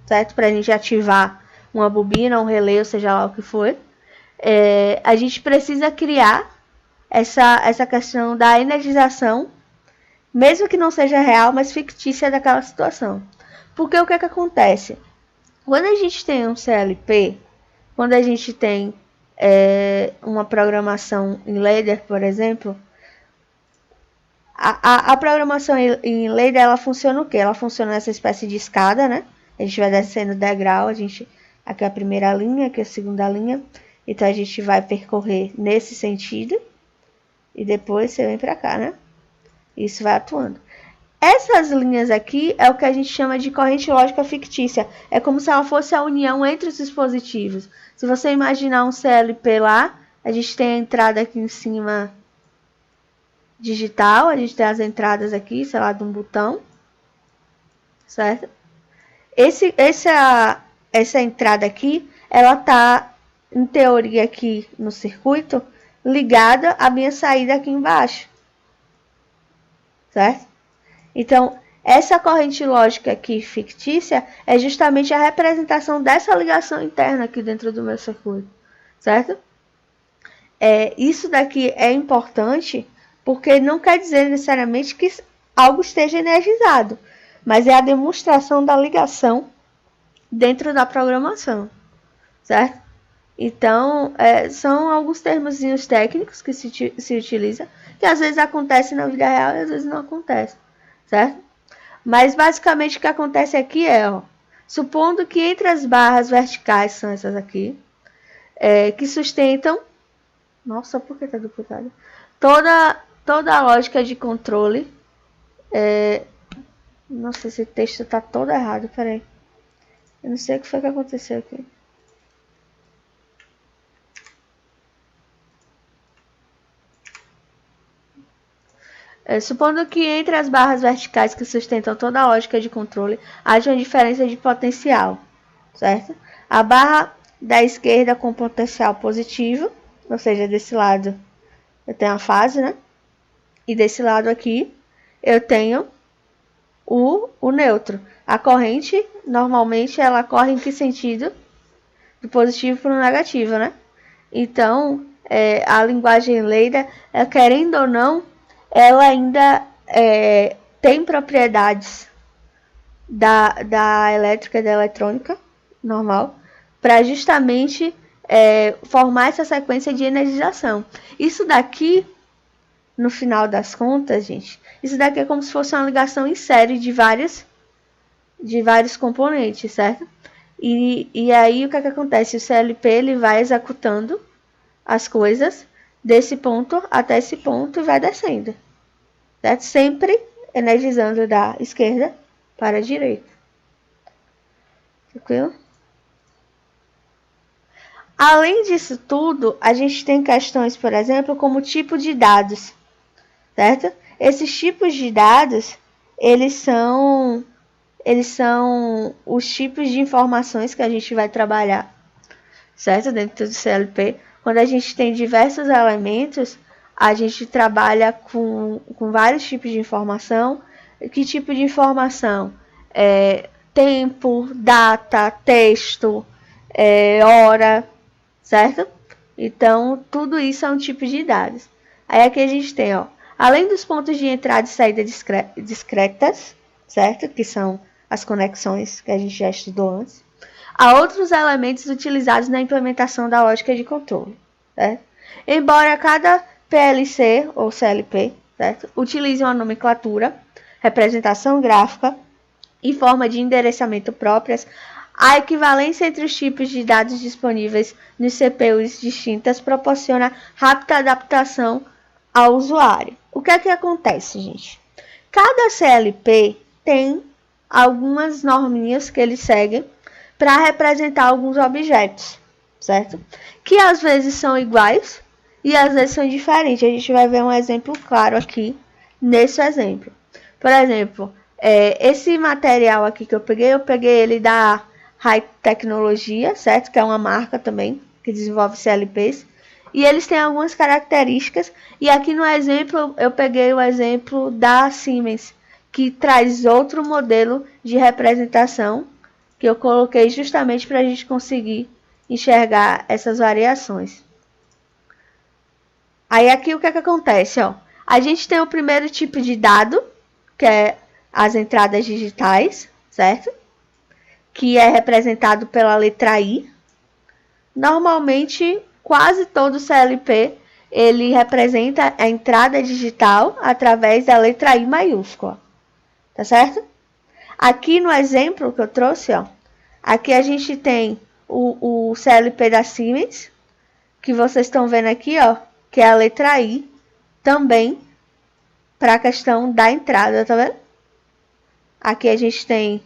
certo? Para a gente ativar uma bobina, um relé, ou seja lá o que for, a gente precisa criar essa questão da energização, mesmo que não seja real, mas fictícia daquela situação. Porque o que é que acontece? Quando a gente tem um CLP, quando a gente tem uma programação em ladder, por exemplo, a programação em ladder, ela funciona o quê? Ela funciona nessa espécie de escada, né? A gente vai descendo degrau, aqui é a primeira linha, aqui é a segunda linha, então a gente vai percorrer nesse sentido e depois você vem para cá, né? Isso vai atuando. Essas linhas aqui é o que a gente chama de corrente lógica fictícia. É como se ela fosse a união entre os dispositivos. Se você imaginar um CLP lá, a gente tem a entrada aqui em cima digital, a gente tem as entradas aqui, sei lá, de um botão, certo? Essa entrada aqui, ela tá, em teoria, aqui no circuito, ligada à minha saída aqui embaixo, certo? Então, essa corrente lógica aqui fictícia é justamente a representação dessa ligação interna aqui dentro do meu circuito, certo? Isso daqui é importante porque não quer dizer necessariamente que algo esteja energizado, mas é a demonstração da ligação dentro da programação, certo? Então, são alguns termozinhos técnicos que se utilizam, que às vezes acontecem na vida real e às vezes não acontecem, certo? Mas basicamente o que acontece aqui supondo que entre as barras verticais, são essas aqui, que sustentam, nossa, por que tá duplicado? Toda a lógica de controle, nossa, esse texto tá todo errado, peraí, eu não sei o que foi que aconteceu aqui. Supondo que entre as barras verticais que sustentam toda a lógica de controle haja uma diferença de potencial, certo? A barra da esquerda com potencial positivo, ou seja, desse lado eu tenho a fase, né? E desse lado aqui eu tenho o neutro. A corrente, normalmente, ela corre em que sentido? Do positivo para o negativo, né? Então, a linguagem ladder, querendo ou não, ela ainda tem propriedades da elétrica e da eletrônica normal para justamente formar essa sequência de energização. Isso daqui, no final das contas, gente, isso daqui é como se fosse uma ligação em série de vários componentes, certo? E aí o que acontece? O CLP ele vai executando as coisas desse ponto até esse ponto e vai descendo, certo? Sempre energizando da esquerda para a direita. Tranquilo? Além disso tudo, a gente tem questões, por exemplo, como tipo de dados, certo? Esses tipos de dados, eles são os tipos de informações que a gente vai trabalhar, certo? Dentro do CLP. Quando a gente tem diversos elementos, a gente trabalha com vários tipos de informação. Que tipo de informação? Tempo, data, texto, hora, certo? Então, tudo isso é um tipo de dados. Aí aqui a gente tem, além dos pontos de entrada e saída discretas, certo? Que são as conexões que a gente já estudou antes. Há outros elementos utilizados na implementação da lógica de controle, certo? Embora cada PLC ou CLP, certo, utilize uma nomenclatura, representação gráfica e forma de endereçamento próprias, a equivalência entre os tipos de dados disponíveis nos CPUs distintas proporciona rápida adaptação ao usuário. o que é que acontece, gente? Cada CLP tem algumas norminhas que eles seguem para representar alguns objetos, certo? Que às vezes são iguais e às vezes são diferentes. A gente vai ver um exemplo claro aqui nesse exemplo. Por exemplo, esse material aqui que eu peguei ele da High Tecnologia, certo? Que é uma marca também que desenvolve CLPs. E eles têm algumas características. E aqui no exemplo, eu peguei o exemplo da Siemens, que traz outro modelo de representação, que eu coloquei justamente para a gente conseguir enxergar essas variações. Aí aqui o que é que acontece? Ó? A gente tem o primeiro tipo de dado, que é as entradas digitais, certo? Que é representado pela letra I. Normalmente, quase todo CLP, ele representa a entrada digital através da letra I maiúscula. Tá certo? Aqui no exemplo que eu trouxe, ó, aqui a gente tem o CLP da Siemens, que vocês estão vendo aqui, ó, que é a letra I, também para a questão da entrada, tá vendo? Aqui a gente tem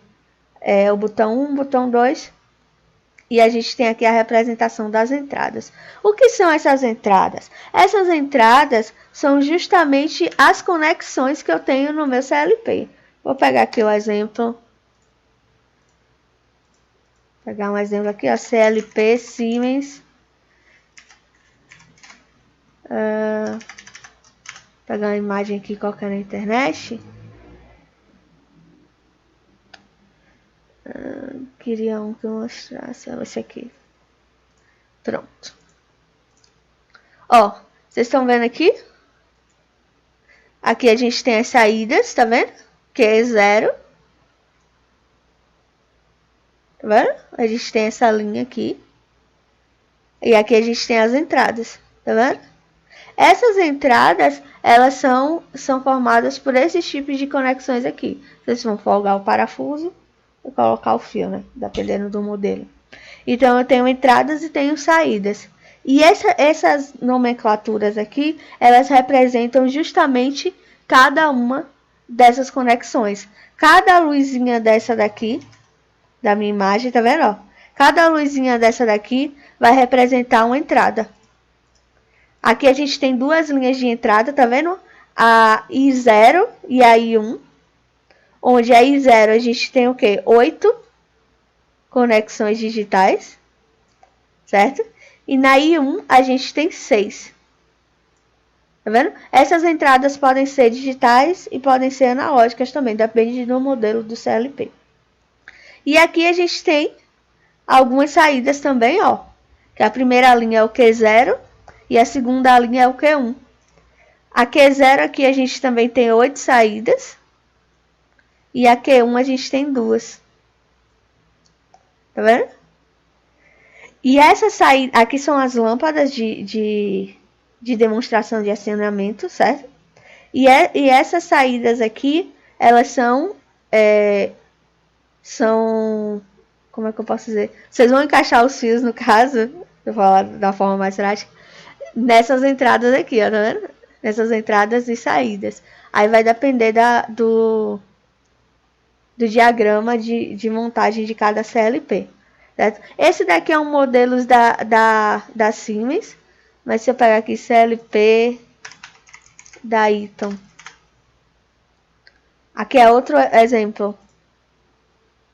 o botão 1, botão 2, e a gente tem aqui a representação das entradas. O que são essas entradas? Essas entradas são justamente as conexões que eu tenho no meu CLP. Vou pegar aqui o exemplo. Pegar um exemplo aqui, ó, CLP Siemens. Pegar uma imagem aqui qualquer na internet. Queria um que eu mostrasse, esse aqui. Pronto. Ó, vocês estão vendo aqui? Aqui a gente tem as saídas, tá vendo? Que é 0. Tá vendo? A gente tem essa linha aqui. E aqui a gente tem as entradas, tá vendo? Essas entradas, elas são formadas por esses tipos de conexões aqui. Vocês vão folgar o parafuso e colocar o fio, né? Dependendo do modelo. Então, eu tenho entradas e tenho saídas. E essas nomenclaturas aqui, elas representam justamente cada uma dessas conexões. Cada luzinha dessa daqui, da minha imagem, tá vendo? Ó? Cada luzinha dessa daqui vai representar uma entrada. Aqui a gente tem duas linhas de entrada, tá vendo? A I0 e a I1. Onde a I0 a gente tem o quê? 8 conexões digitais, certo? E na I1 a gente tem 6. Tá vendo? Essas entradas podem ser digitais e podem ser analógicas também, depende do modelo do CLP. E aqui a gente tem algumas saídas também, ó. Que a primeira linha é o Q0 e a segunda linha é o Q1. A Q0 aqui a gente também tem 8 saídas. E a Q1 a gente tem 2. Tá vendo? E essa saída, aqui são as lâmpadas de demonstração de acionamento, certo? E essas saídas aqui, elas são, como é que eu posso dizer? Vocês vão encaixar os fios, no caso, vou falar da forma mais prática, nessas entradas aqui, ó, tá vendo? Nessas entradas e saídas. Aí vai depender do diagrama de montagem de cada CLP. Certo? Esse daqui é um modelo da Siemens, mas se eu pegar aqui CLP da Eaton. Aqui é outro exemplo.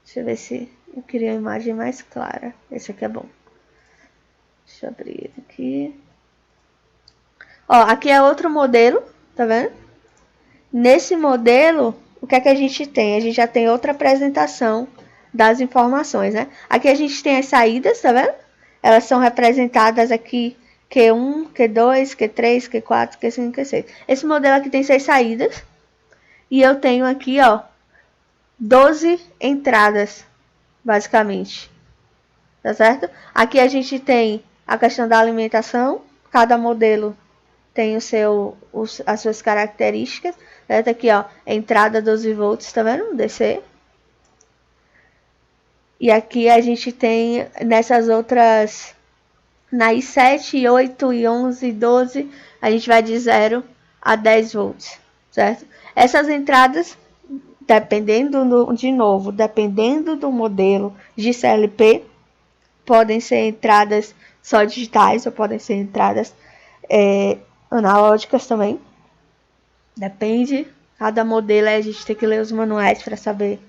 Deixa eu ver se eu queria uma imagem mais clara. Esse aqui é bom. Deixa eu abrir aqui. Ó, aqui é outro modelo, tá vendo? Nesse modelo, o que é que a gente tem? A gente já tem outra apresentação das informações, né? Aqui a gente tem as saídas, tá vendo? Elas são representadas aqui Q1, Q2, Q3, Q4, Q5, Q6. Esse modelo aqui tem 6 saídas. E eu tenho aqui, ó, 12 entradas, basicamente. Tá certo? Aqui a gente tem a questão da alimentação. Cada modelo tem as suas características. Certo? Aqui, ó, entrada 12 volts, tá vendo? DC. E aqui a gente tem nessas outras, na I7, 8, 11, 12, a gente vai de 0 a 10 volts, certo? Essas entradas, dependendo do modelo de CLP, podem ser entradas só digitais ou podem ser entradas analógicas também. Depende, cada modelo a gente tem que ler os manuais para saber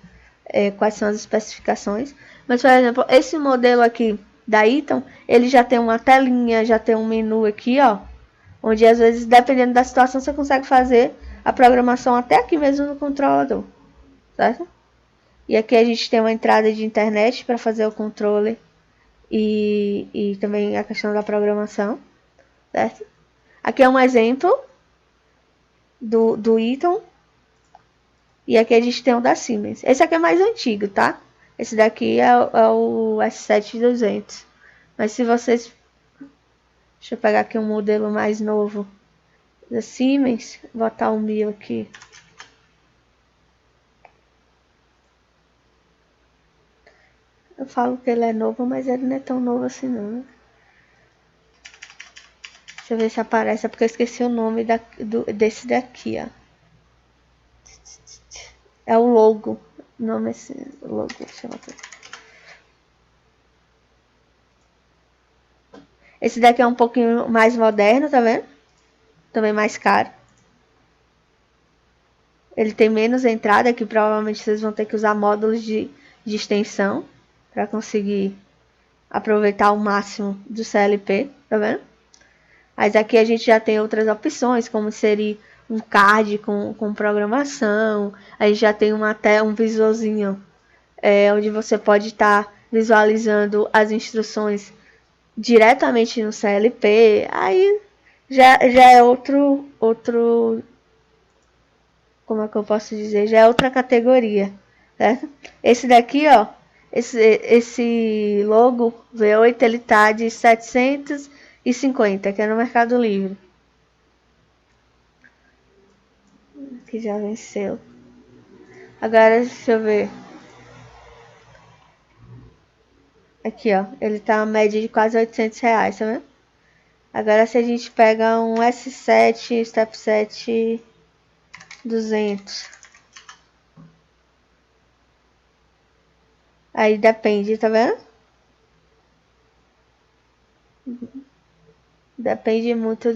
quais são as especificações. Mas, por exemplo, esse modelo aqui da Eaton, ele já tem uma telinha, já tem um menu aqui, ó, onde às vezes, dependendo da situação, você consegue fazer a programação até aqui mesmo no controlador, certo? E aqui a gente tem uma entrada de internet para fazer o controle e também a questão da programação, certo? Aqui é um exemplo do Eaton. E aqui a gente tem o da Siemens. Esse aqui é mais antigo, tá? Esse daqui é o S7200. Mas se vocês... Deixa eu pegar aqui um modelo mais novo da Siemens. Vou botar o 1000 aqui. Eu falo que ele é novo, mas ele não é tão novo assim não, né? Deixa eu ver se aparece, é porque eu esqueci o nome desse daqui, ó. É o logo. O nome é logo, deixa eu botar. Esse daqui é um pouquinho mais moderno, tá vendo? Também mais caro. Ele tem menos entrada, que provavelmente vocês vão ter que usar módulos de extensão para conseguir aproveitar o máximo do CLP, tá vendo? Mas aqui a gente já tem outras opções, como seria um card com programação. A gente já tem até um visualzinho onde você pode estar visualizando as instruções diretamente no CLP. Aí já é outro, como é que eu posso dizer? Já é outra categoria, certo? Esse daqui, ó, esse logo V8, ele tá de 750, que é no Mercado Livre. Que já venceu. Agora, deixa eu ver. Aqui, ó, ele tá uma média de quase R$800, tá vendo? Agora, se a gente pega um S7, Step 7 200. Aí depende, tá vendo? Depende muito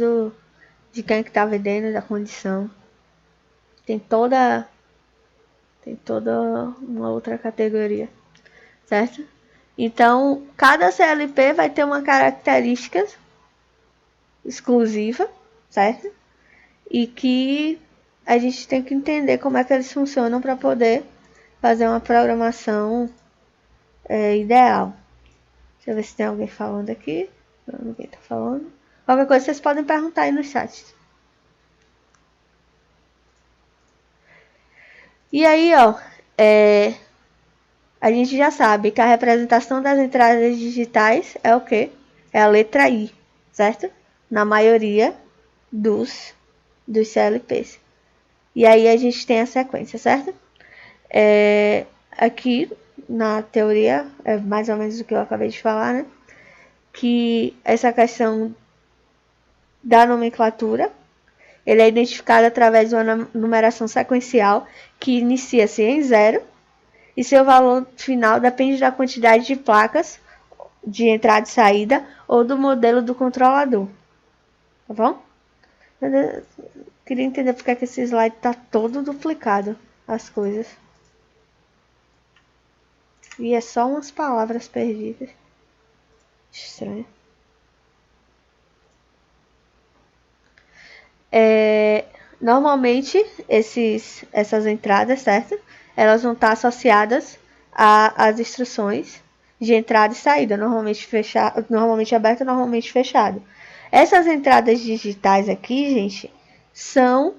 de quem que tá vendendo, da condição. Tem toda uma outra categoria, certo? Então, cada CLP vai ter uma característica exclusiva, certo? E que a gente tem que entender como é que eles funcionam para poder fazer uma programação ideal. Deixa eu ver se tem alguém falando aqui. Não, ninguém tá falando. Qualquer coisa vocês podem perguntar aí no chat. E aí, ó, a gente já sabe que a representação das entradas digitais é o quê? É a letra I, certo? Na maioria dos CLPs. E aí a gente tem a sequência, certo? Aqui, na teoria, é mais ou menos o que eu acabei de falar, né? Que essa questão da nomenclatura, ele é identificado através de uma numeração sequencial que inicia-se em 0 e seu valor final depende da quantidade de placas de entrada e saída ou do modelo do controlador. Tá bom? Eu queria entender porque que esse slide tá todo duplicado, as coisas. E é só umas palavras perdidas. Estranho. Normalmente, essas entradas, certo? Elas vão estar associadas às instruções de entrada e saída, normalmente aberto, normalmente fechado. Essas entradas digitais aqui, gente, são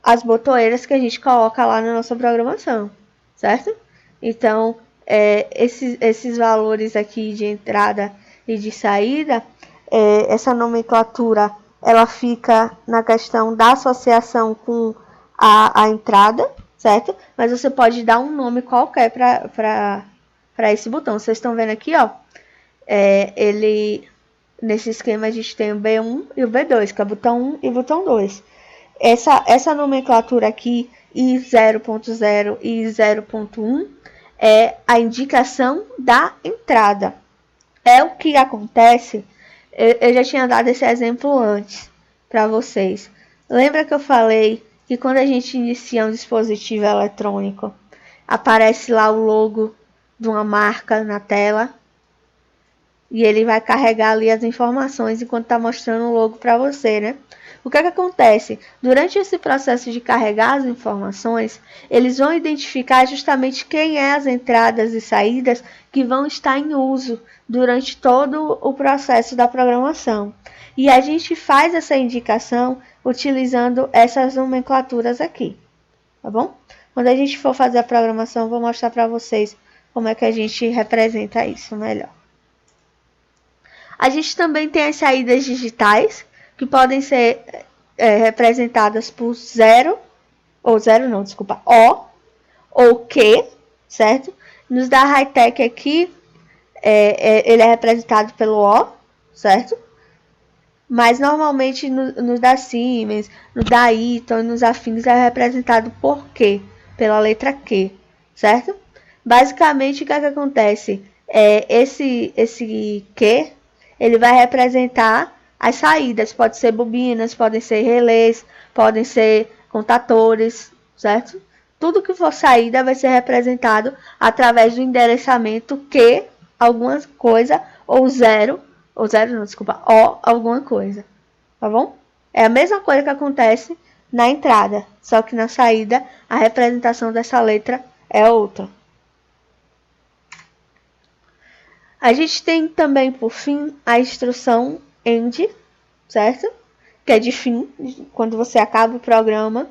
as botoeiras que a gente coloca lá na nossa programação, certo? Então, esses valores aqui de entrada e de saída, essa nomenclatura, ela fica na questão da associação com a entrada, certo? Mas você pode dar um nome qualquer para esse botão. Vocês estão vendo aqui, ó, nesse esquema a gente tem o B1 e o B2, que é o botão 1 e o botão 2. essa nomenclatura aqui, i0.0 e i0.1, é a indicação da entrada. É o que acontece, eu já tinha dado esse exemplo antes para vocês. Lembra que eu falei que quando a gente inicia um dispositivo eletrônico, aparece lá o logo de uma marca na tela? E ele vai carregar ali as informações enquanto está mostrando o logo para você, né? O que acontece? Durante esse processo de carregar as informações, eles vão identificar justamente quem é as entradas e saídas que vão estar em uso durante todo o processo da programação. E a gente faz essa indicação utilizando essas nomenclaturas aqui, tá bom? Quando a gente for fazer a programação, eu vou mostrar para vocês como é que a gente representa isso melhor. A gente também tem as saídas digitais, que podem ser representadas por O ou Q, certo? Nos da high-tech aqui, ele é representado pelo O, certo? Mas normalmente no da Siemens, no da Eaton, nos afins é representado por Q, pela letra Q, certo? Basicamente, o que acontece? Esse Q, ele vai representar as saídas, pode ser bobinas, podem ser relés, podem ser contatores, certo? Tudo que for saída vai ser representado através do endereçamento Q, alguma coisa, ou O, alguma coisa, tá bom? É a mesma coisa que acontece na entrada, só que na saída a representação dessa letra é outra. A gente tem também, por fim, a instrução end, certo? Que é de fim. Quando você acaba o programa,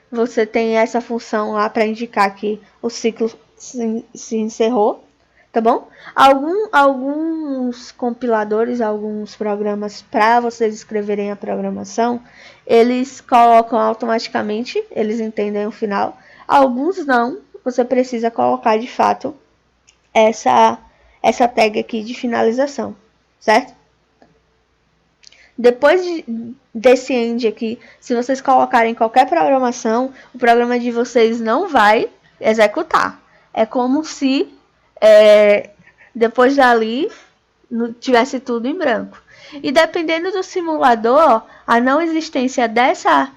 você tem essa função lá para indicar que o ciclo se encerrou, tá bom? Alguns compiladores, alguns programas para vocês escreverem a programação, eles colocam automaticamente, eles entendem o final. Alguns não, você precisa colocar de fato essa tag aqui de finalização, certo? Depois desse end aqui, se vocês colocarem qualquer programação, o programa de vocês não vai executar. É como se depois dali tivesse tudo em branco. E dependendo do simulador, a não existência dessa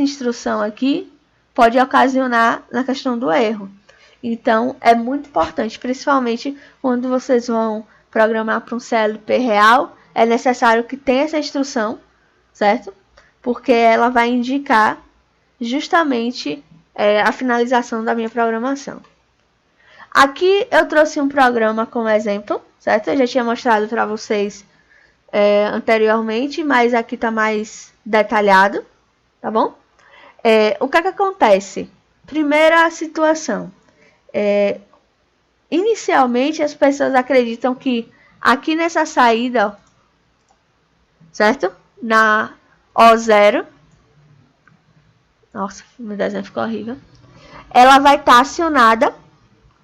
instrução aqui pode ocasionar na questão do erro. Então, é muito importante, principalmente quando vocês vão programar para um CLP real, é necessário que tenha essa instrução, certo? Porque ela vai indicar justamente a finalização da minha programação. Aqui eu trouxe um programa como exemplo, certo? Eu já tinha mostrado para vocês anteriormente, mas aqui está mais detalhado, tá bom? O que acontece? Primeira situação. Inicialmente as pessoas acreditam que aqui nessa saída, certo? Na O0, nossa, meu desenho ficou horrível. Ela vai estar acionada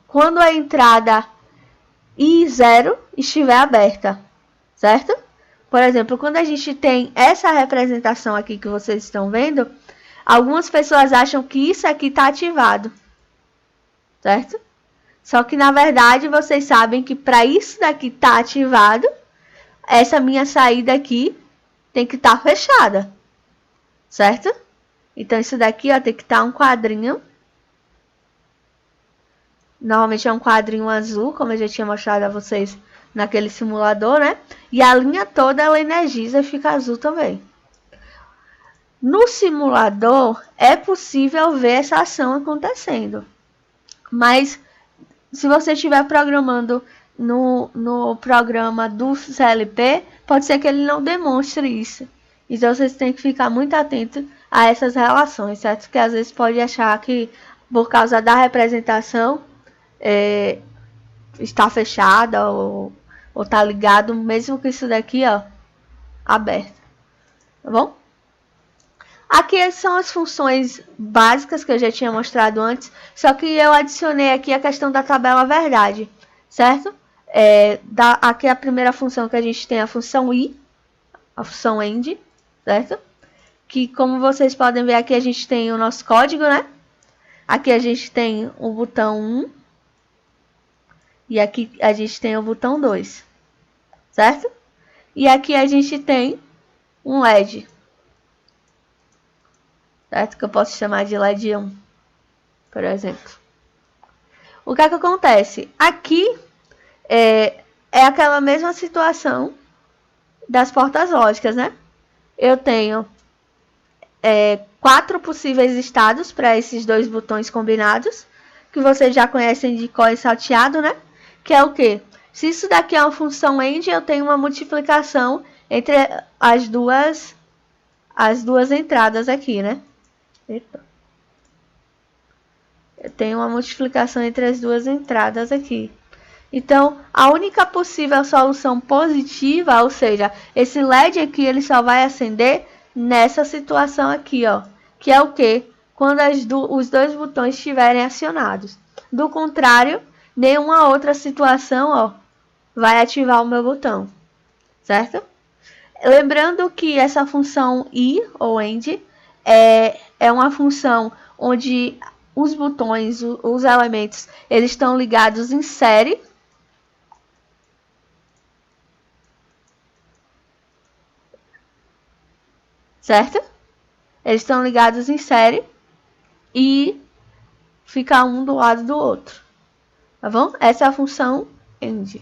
quando a entrada I0 estiver aberta, certo? Por exemplo, quando a gente tem essa representação aqui que vocês estão vendo, algumas pessoas acham que isso aqui está ativado, certo? Só que na verdade vocês sabem que para isso daqui estar ativado, essa minha saída aqui tem que estar fechada, certo? Então isso daqui tem que estar um quadrinho. Normalmente é um quadrinho azul, como eu já tinha mostrado a vocês naquele simulador, né? E a linha toda ela energiza e fica azul também. No simulador é possível ver essa ação acontecendo, mas se você estiver programando no programa do CLP, pode ser que ele não demonstre isso. Então vocês têm que ficar muito atentos a essas relações, certo? Porque às vezes pode achar que por causa da representação está fechada ou está ligado, mesmo que isso daqui aberto, tá bom? Aqui são as funções básicas que eu já tinha mostrado antes, só que eu adicionei aqui a questão da tabela verdade, certo? Aqui a primeira função que a gente tem é a função i, a função end, certo? que, como vocês podem ver aqui, a gente tem o nosso código, né? Aqui a gente tem o botão 1 e aqui a gente tem o botão 2, certo? E aqui a gente tem um LED, certo? Que eu posso chamar de LED 1, por exemplo. O que é que acontece? Aqui é aquela mesma situação das portas lógicas, né? Eu tenho 4 possíveis estados para esses dois botões combinados, que vocês já conhecem de cor e salteado, né? Que é o quê? Se isso daqui é uma função AND, eu tenho uma multiplicação entre as duas entradas aqui, né? Eita. Eu tenho uma multiplicação entre as duas entradas aqui. Então, a única possível solução positiva, ou seja, esse LED aqui ele só vai acender nessa situação aqui, ó, que é o quê? Quando os dois botões estiverem acionados. Do contrário, nenhuma outra situação, ó, vai ativar o meu botão, certo? Lembrando que essa função I, ou AND, é uma função onde os botões, os elementos, eles estão ligados em série. Certo? Eles estão ligados em série e fica um do lado do outro. Tá bom? Essa é a função AND.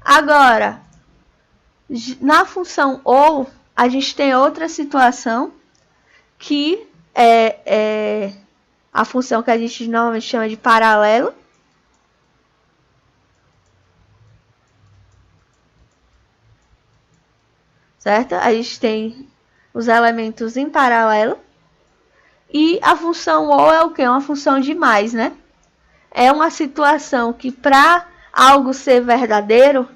Agora, na função OR, a gente tem outra situação que é a função que a gente normalmente chama de paralelo. Certo? A gente tem os elementos em paralelo. E a função OR é o que? Uma função de mais, né? É uma situação que para algo ser verdadeiro,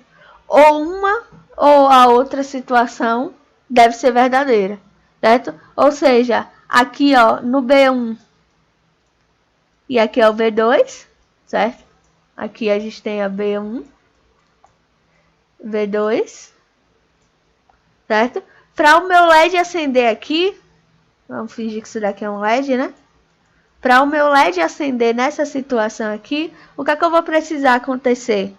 ou uma ou a outra situação deve ser verdadeira, certo? Ou seja, aqui ó, no B1 e aqui é o B2, certo? Aqui a gente tem a B1, B2, certo? Para o meu LED acender aqui, vamos fingir que isso daqui é um LED, né? Para o meu LED acender nessa situação aqui, o que é que eu vou precisar acontecer?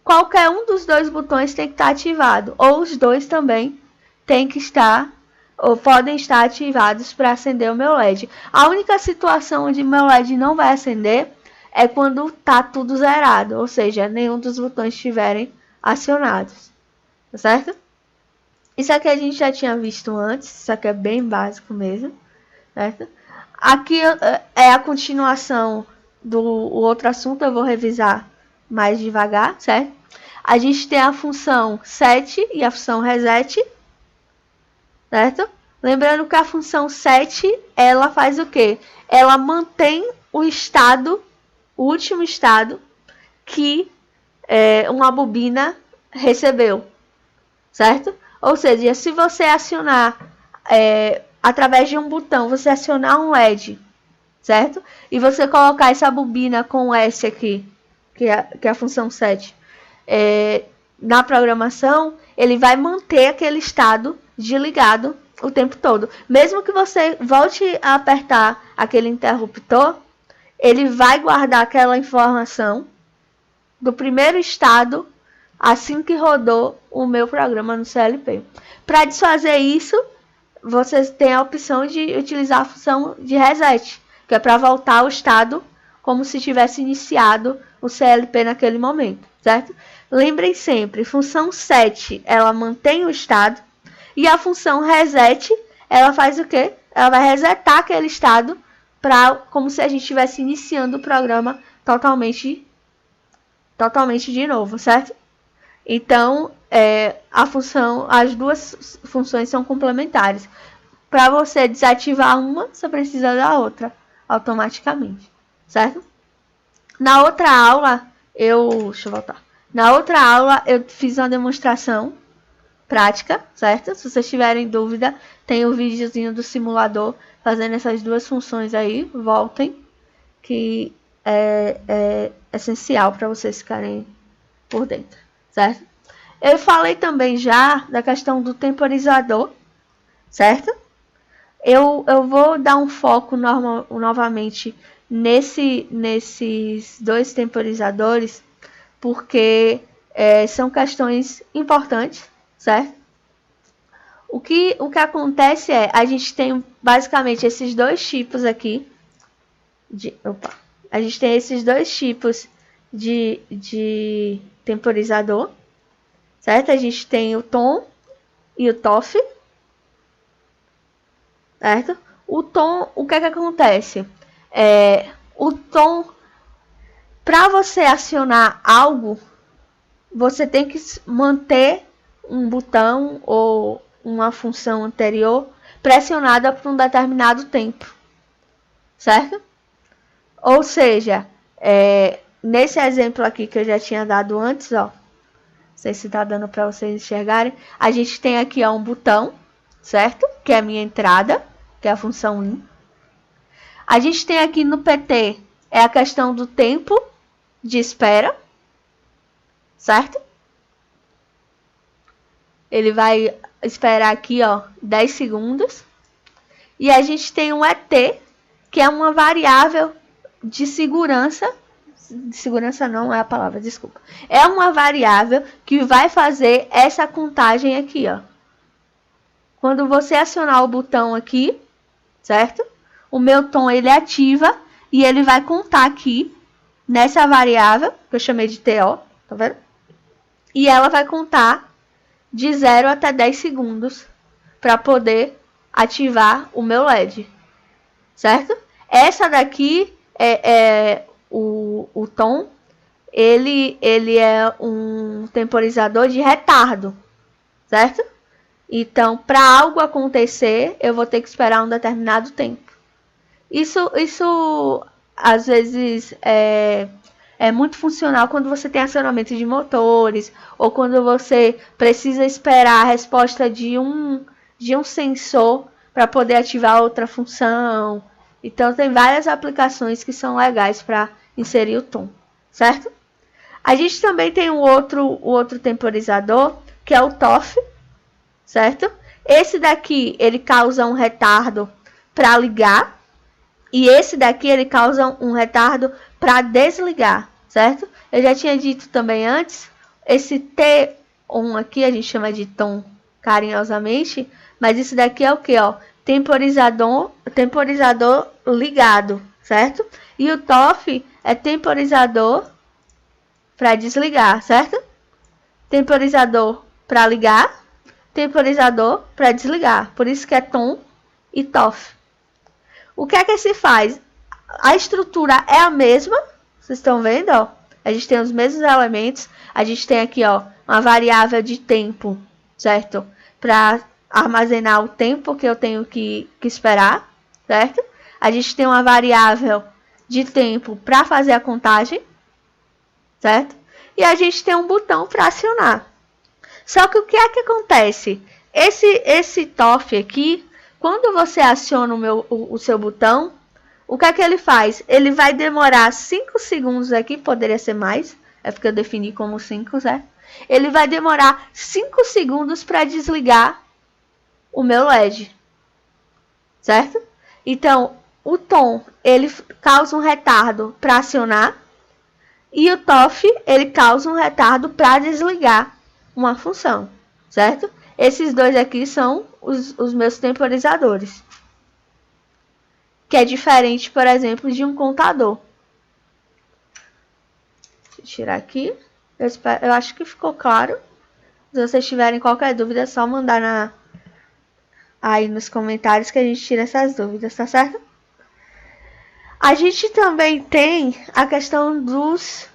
Qualquer um dos dois botões tem que estar ativado, ou os dois também tem que estar, ou podem estar ativados para acender o meu LED. A única situação onde meu LED não vai acender é quando está tudo zerado, ou seja, nenhum dos botões estiverem acionados, tá certo? Isso aqui a gente já tinha visto antes, isso aqui é bem básico mesmo, certo? Aqui é a continuação do outro assunto, eu vou revisar mais devagar, certo? A gente tem a função set e a função reset, certo? Lembrando que a função set, ela faz o quê? Ela mantém o estado, o último estado que uma bobina recebeu, certo? Ou seja, se você acionar através de um botão, você acionar um LED, certo? E você colocar essa bobina com S aqui, que é a função set, na programação, ele vai manter aquele estado de ligado o tempo todo. Mesmo que você volte a apertar aquele interruptor, ele vai guardar aquela informação do primeiro estado assim que rodou o meu programa no CLP. Para desfazer isso, vocês têm a opção de utilizar a função de reset, que é para voltar ao estado como se tivesse iniciado o CLP naquele momento, certo? Lembrem sempre, função set, ela mantém o estado, e a função reset, ela faz o quê? Ela vai resetar aquele estado como se a gente estivesse iniciando o programa totalmente de novo, certo? Então, as duas funções são complementares. Para você desativar uma, você precisa da outra automaticamente, certo? Na outra aula, deixa eu voltar. Na outra aula, eu fiz uma demonstração prática, certo? Se vocês tiverem dúvida, tem o videozinho do simulador fazendo essas duas funções aí. Voltem, que é essencial para vocês ficarem por dentro, certo? Eu falei também já da questão do temporizador, certo? Eu vou dar um foco novamente nesses dois temporizadores, porque são questões importantes, certo? O que acontece a gente tem basicamente esses dois tipos aqui. A gente tem esses dois tipos de temporizador, certo? A gente tem o tom e o toff, certo? O tom, o que acontece? O tom, para você acionar algo, você tem que manter um botão ou uma função anterior pressionada por um determinado tempo, certo? Ou seja, nesse exemplo aqui que eu já tinha dado antes, ó, não sei se está dando para vocês enxergarem, a gente tem aqui ó, um botão, certo? Que é a minha entrada, que é a função in. A gente tem aqui no PT a questão do tempo de espera, certo? Ele vai esperar aqui, ó, 10 segundos. E a gente tem um ET, que é uma variável de segurança. De segurança não é a palavra, desculpa. É uma variável que vai fazer essa contagem aqui, ó. Quando você acionar o botão aqui, certo? O meu tom ele ativa e ele vai contar aqui nessa variável, que eu chamei de TO, tá vendo? E ela vai contar de 0 até 10 segundos para poder ativar o meu LED, certo? Essa daqui o tom, ele é um temporizador de retardo, certo? Então, para algo acontecer, eu vou ter que esperar um determinado tempo. Isso às vezes é muito funcional quando você tem acionamento de motores ou quando você precisa esperar a resposta de um sensor para poder ativar outra função. Então, tem várias aplicações que são legais para inserir o tom, certo? A gente também tem o outro temporizador, que é o TOF, certo? Esse daqui, ele causa um retardo para ligar. E esse daqui, ele causa um retardo para desligar, certo? Eu já tinha dito também antes, esse T1 aqui, a gente chama de tom carinhosamente, mas isso daqui é o que, ó? Temporizador ligado, certo? E o TOF é temporizador para desligar, certo? Temporizador para ligar, temporizador para desligar. Por isso que é tom e TOF. O que é que se faz? A estrutura é a mesma, vocês estão vendo, ó? A gente tem os mesmos elementos. A gente tem aqui, ó, uma variável de tempo, certo? Para armazenar o tempo que eu tenho que esperar, certo? A gente tem uma variável de tempo para fazer a contagem, certo? E a gente tem um botão para acionar. Só que o que é que acontece? Esse TOF aqui, quando você aciona o seu botão, o que é que ele faz? Ele vai demorar 5 segundos aqui, poderia ser mais, é porque eu defini como 5, certo? Ele vai demorar 5 segundos para desligar o meu LED, certo? Então, o tom, ele causa um retardo para acionar e o TOF, ele causa um retardo para desligar uma função, certo? Esses dois aqui são os meus temporizadores, que é diferente, por exemplo, de um contador. Deixa eu tirar aqui. Eu acho que ficou claro. Se vocês tiverem qualquer dúvida, é só mandar aí nos comentários que a gente tira essas dúvidas, tá certo? A gente também tem a questão dos...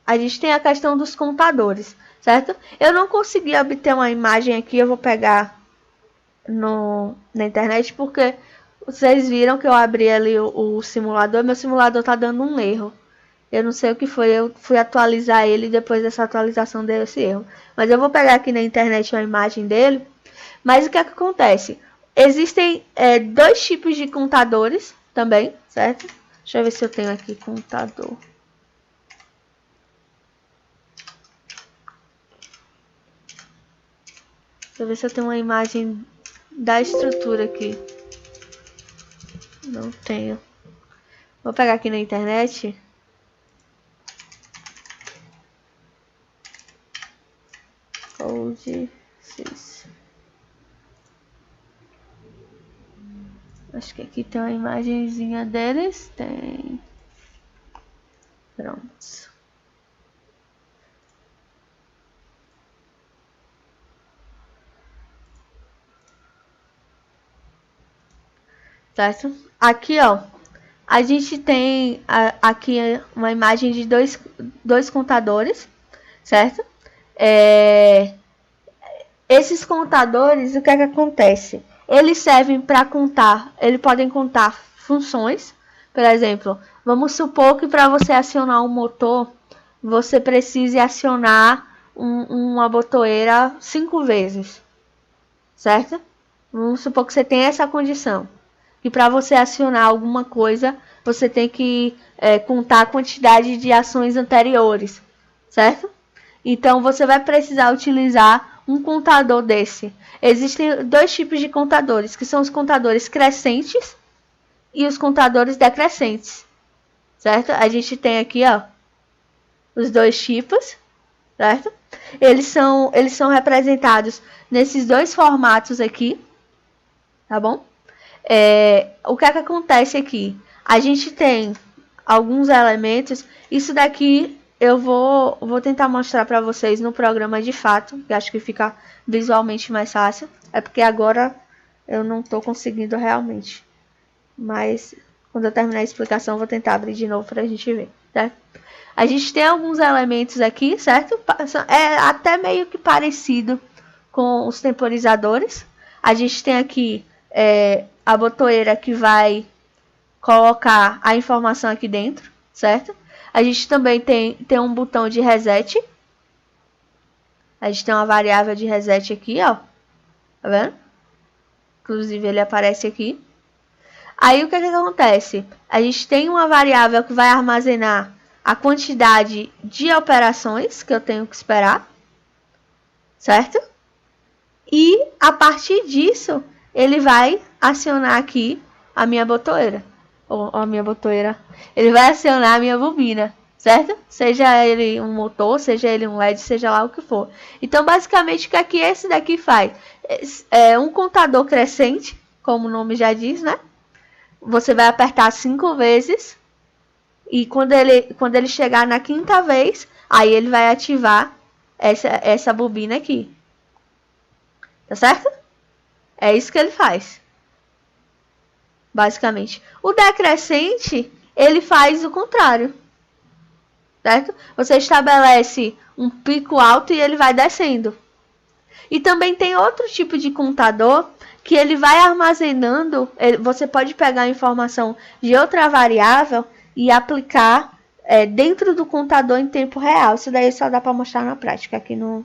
A gente tem a questão dos contadores, certo? Eu não consegui obter uma imagem aqui, eu vou pegar na internet, porque vocês viram que eu abri ali o simulador, meu simulador tá dando um erro. Eu não sei o que foi, eu fui atualizar ele e depois dessa atualização deu esse erro. Mas eu vou pegar aqui na internet uma imagem dele. Mas o que é que acontece? Existem dois tipos de contadores também, certo? Deixa eu ver se eu tenho aqui contador. Deixa eu ver se eu tenho uma imagem da estrutura aqui. Não tenho. Vou pegar aqui na internet. Code 6. Acho que aqui tem uma imagenzinha deles. Tem. Pronto. Certo? Aqui, ó. A gente tem aqui uma imagem de dois contadores, certo? Esses contadores, o que é que acontece? Eles servem para contar, eles podem contar funções. Por exemplo, vamos supor que para você acionar um motor, você precise acionar uma botoeira 5 vezes, certo? Vamos supor que você tem essa condição. E para você acionar alguma coisa, você tem que contar a quantidade de ações anteriores, certo? Então, você vai precisar utilizar um contador desse. Existem dois tipos de contadores, que são os contadores crescentes e os contadores decrescentes, certo? A gente tem aqui, ó, os dois tipos, certo? Eles são representados nesses dois formatos aqui, tá bom? O que é que acontece aqui? A gente tem alguns elementos. Isso daqui eu vou tentar mostrar para vocês no programa de fato, que acho que fica visualmente mais fácil. É porque agora eu não estou conseguindo realmente. Mas quando eu terminar a explicação, eu vou tentar abrir de novo para a gente ver, certo? A gente tem alguns elementos aqui, certo? É até meio que parecido com os temporizadores. A gente tem aqui a botoeira que vai colocar a informação aqui dentro, certo? A gente também tem um botão de reset. A gente tem uma variável de reset aqui, ó. Tá vendo? Inclusive ele aparece aqui. Aí o que acontece? A gente tem uma variável que vai armazenar a quantidade de operações que eu tenho que esperar, certo? E a partir disso, ele vai acionar aqui a minha botoeira. Ou a minha botoeira. Ele vai acionar a minha bobina, certo? Seja ele um motor, seja ele um LED, seja lá o que for. Então, basicamente, o que aqui esse daqui faz? É um contador crescente, como o nome já diz, né? Você vai apertar 5 vezes. E quando ele chegar na 5ª vez, aí ele vai ativar essa bobina aqui. Tá certo? É isso que ele faz. Basicamente. O decrescente, ele faz o contrário. Certo? Você estabelece um pico alto e ele vai descendo. E também tem outro tipo de contador que ele vai armazenando. Você pode pegar a informação de outra variável e aplicar dentro do contador em tempo real. Isso daí só dá para mostrar na prática. Aqui no,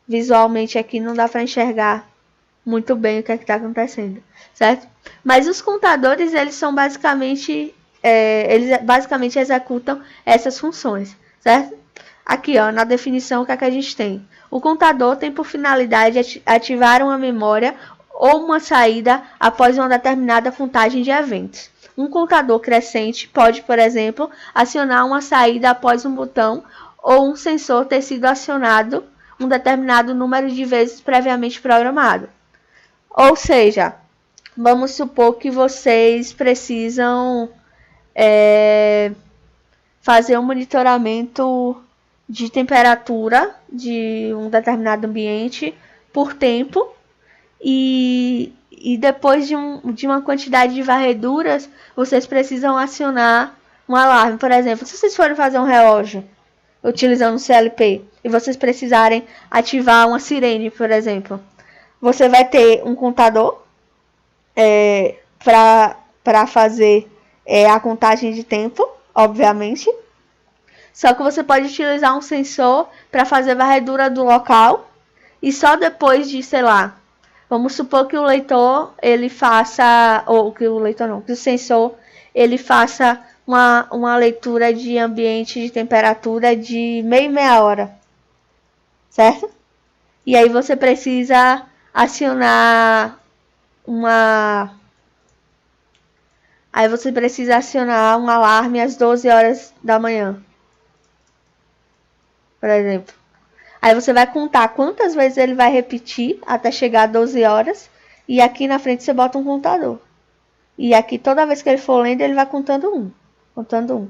visualmente aqui não dá para enxergar muito bem o que está acontecendo, certo? Mas os contadores, eles são basicamente executam essas funções, certo? Aqui, ó, na definição, o que é que a gente tem? O contador tem por finalidade ativar uma memória ou uma saída após uma determinada contagem de eventos. Um contador crescente pode, por exemplo, acionar uma saída após um botão ou um sensor ter sido acionado um determinado número de vezes previamente programado. Ou seja, vamos supor que vocês precisam fazer um monitoramento de temperatura de um determinado ambiente por tempo e depois de uma quantidade de varreduras, vocês precisam acionar um alarme. Por exemplo, se vocês forem fazer um relógio utilizando o CLP e vocês precisarem ativar uma sirene, por exemplo, você vai ter um contador para fazer a contagem de tempo, obviamente. Só que você pode utilizar um sensor para fazer varredura do local. E só depois de, sei lá, vamos supor que o leitor ele faça, ou que o leitor não, que o sensor ele faça uma leitura de ambiente de temperatura de meia hora, certo? E aí você precisa acionar uma... Aí você precisa acionar um alarme às 12 horas da manhã, por exemplo. Aí você vai contar quantas vezes ele vai repetir até chegar a 12 horas. E aqui na frente você bota um contador. E aqui toda vez que ele for lendo, ele vai contando um. Contando um.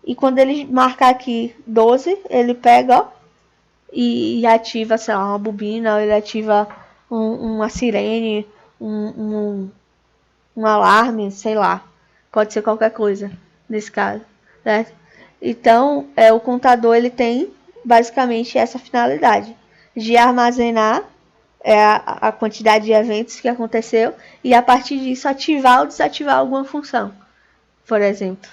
E quando ele marcar aqui 12, ele pega, ó, e ativa, sei lá, uma bobina, ou ele ativa uma sirene, um alarme, sei lá. Pode ser qualquer coisa nesse caso, certo? Então, o contador ele tem basicamente essa finalidade de armazenar a quantidade de eventos que aconteceu e a partir disso ativar ou desativar alguma função, por exemplo.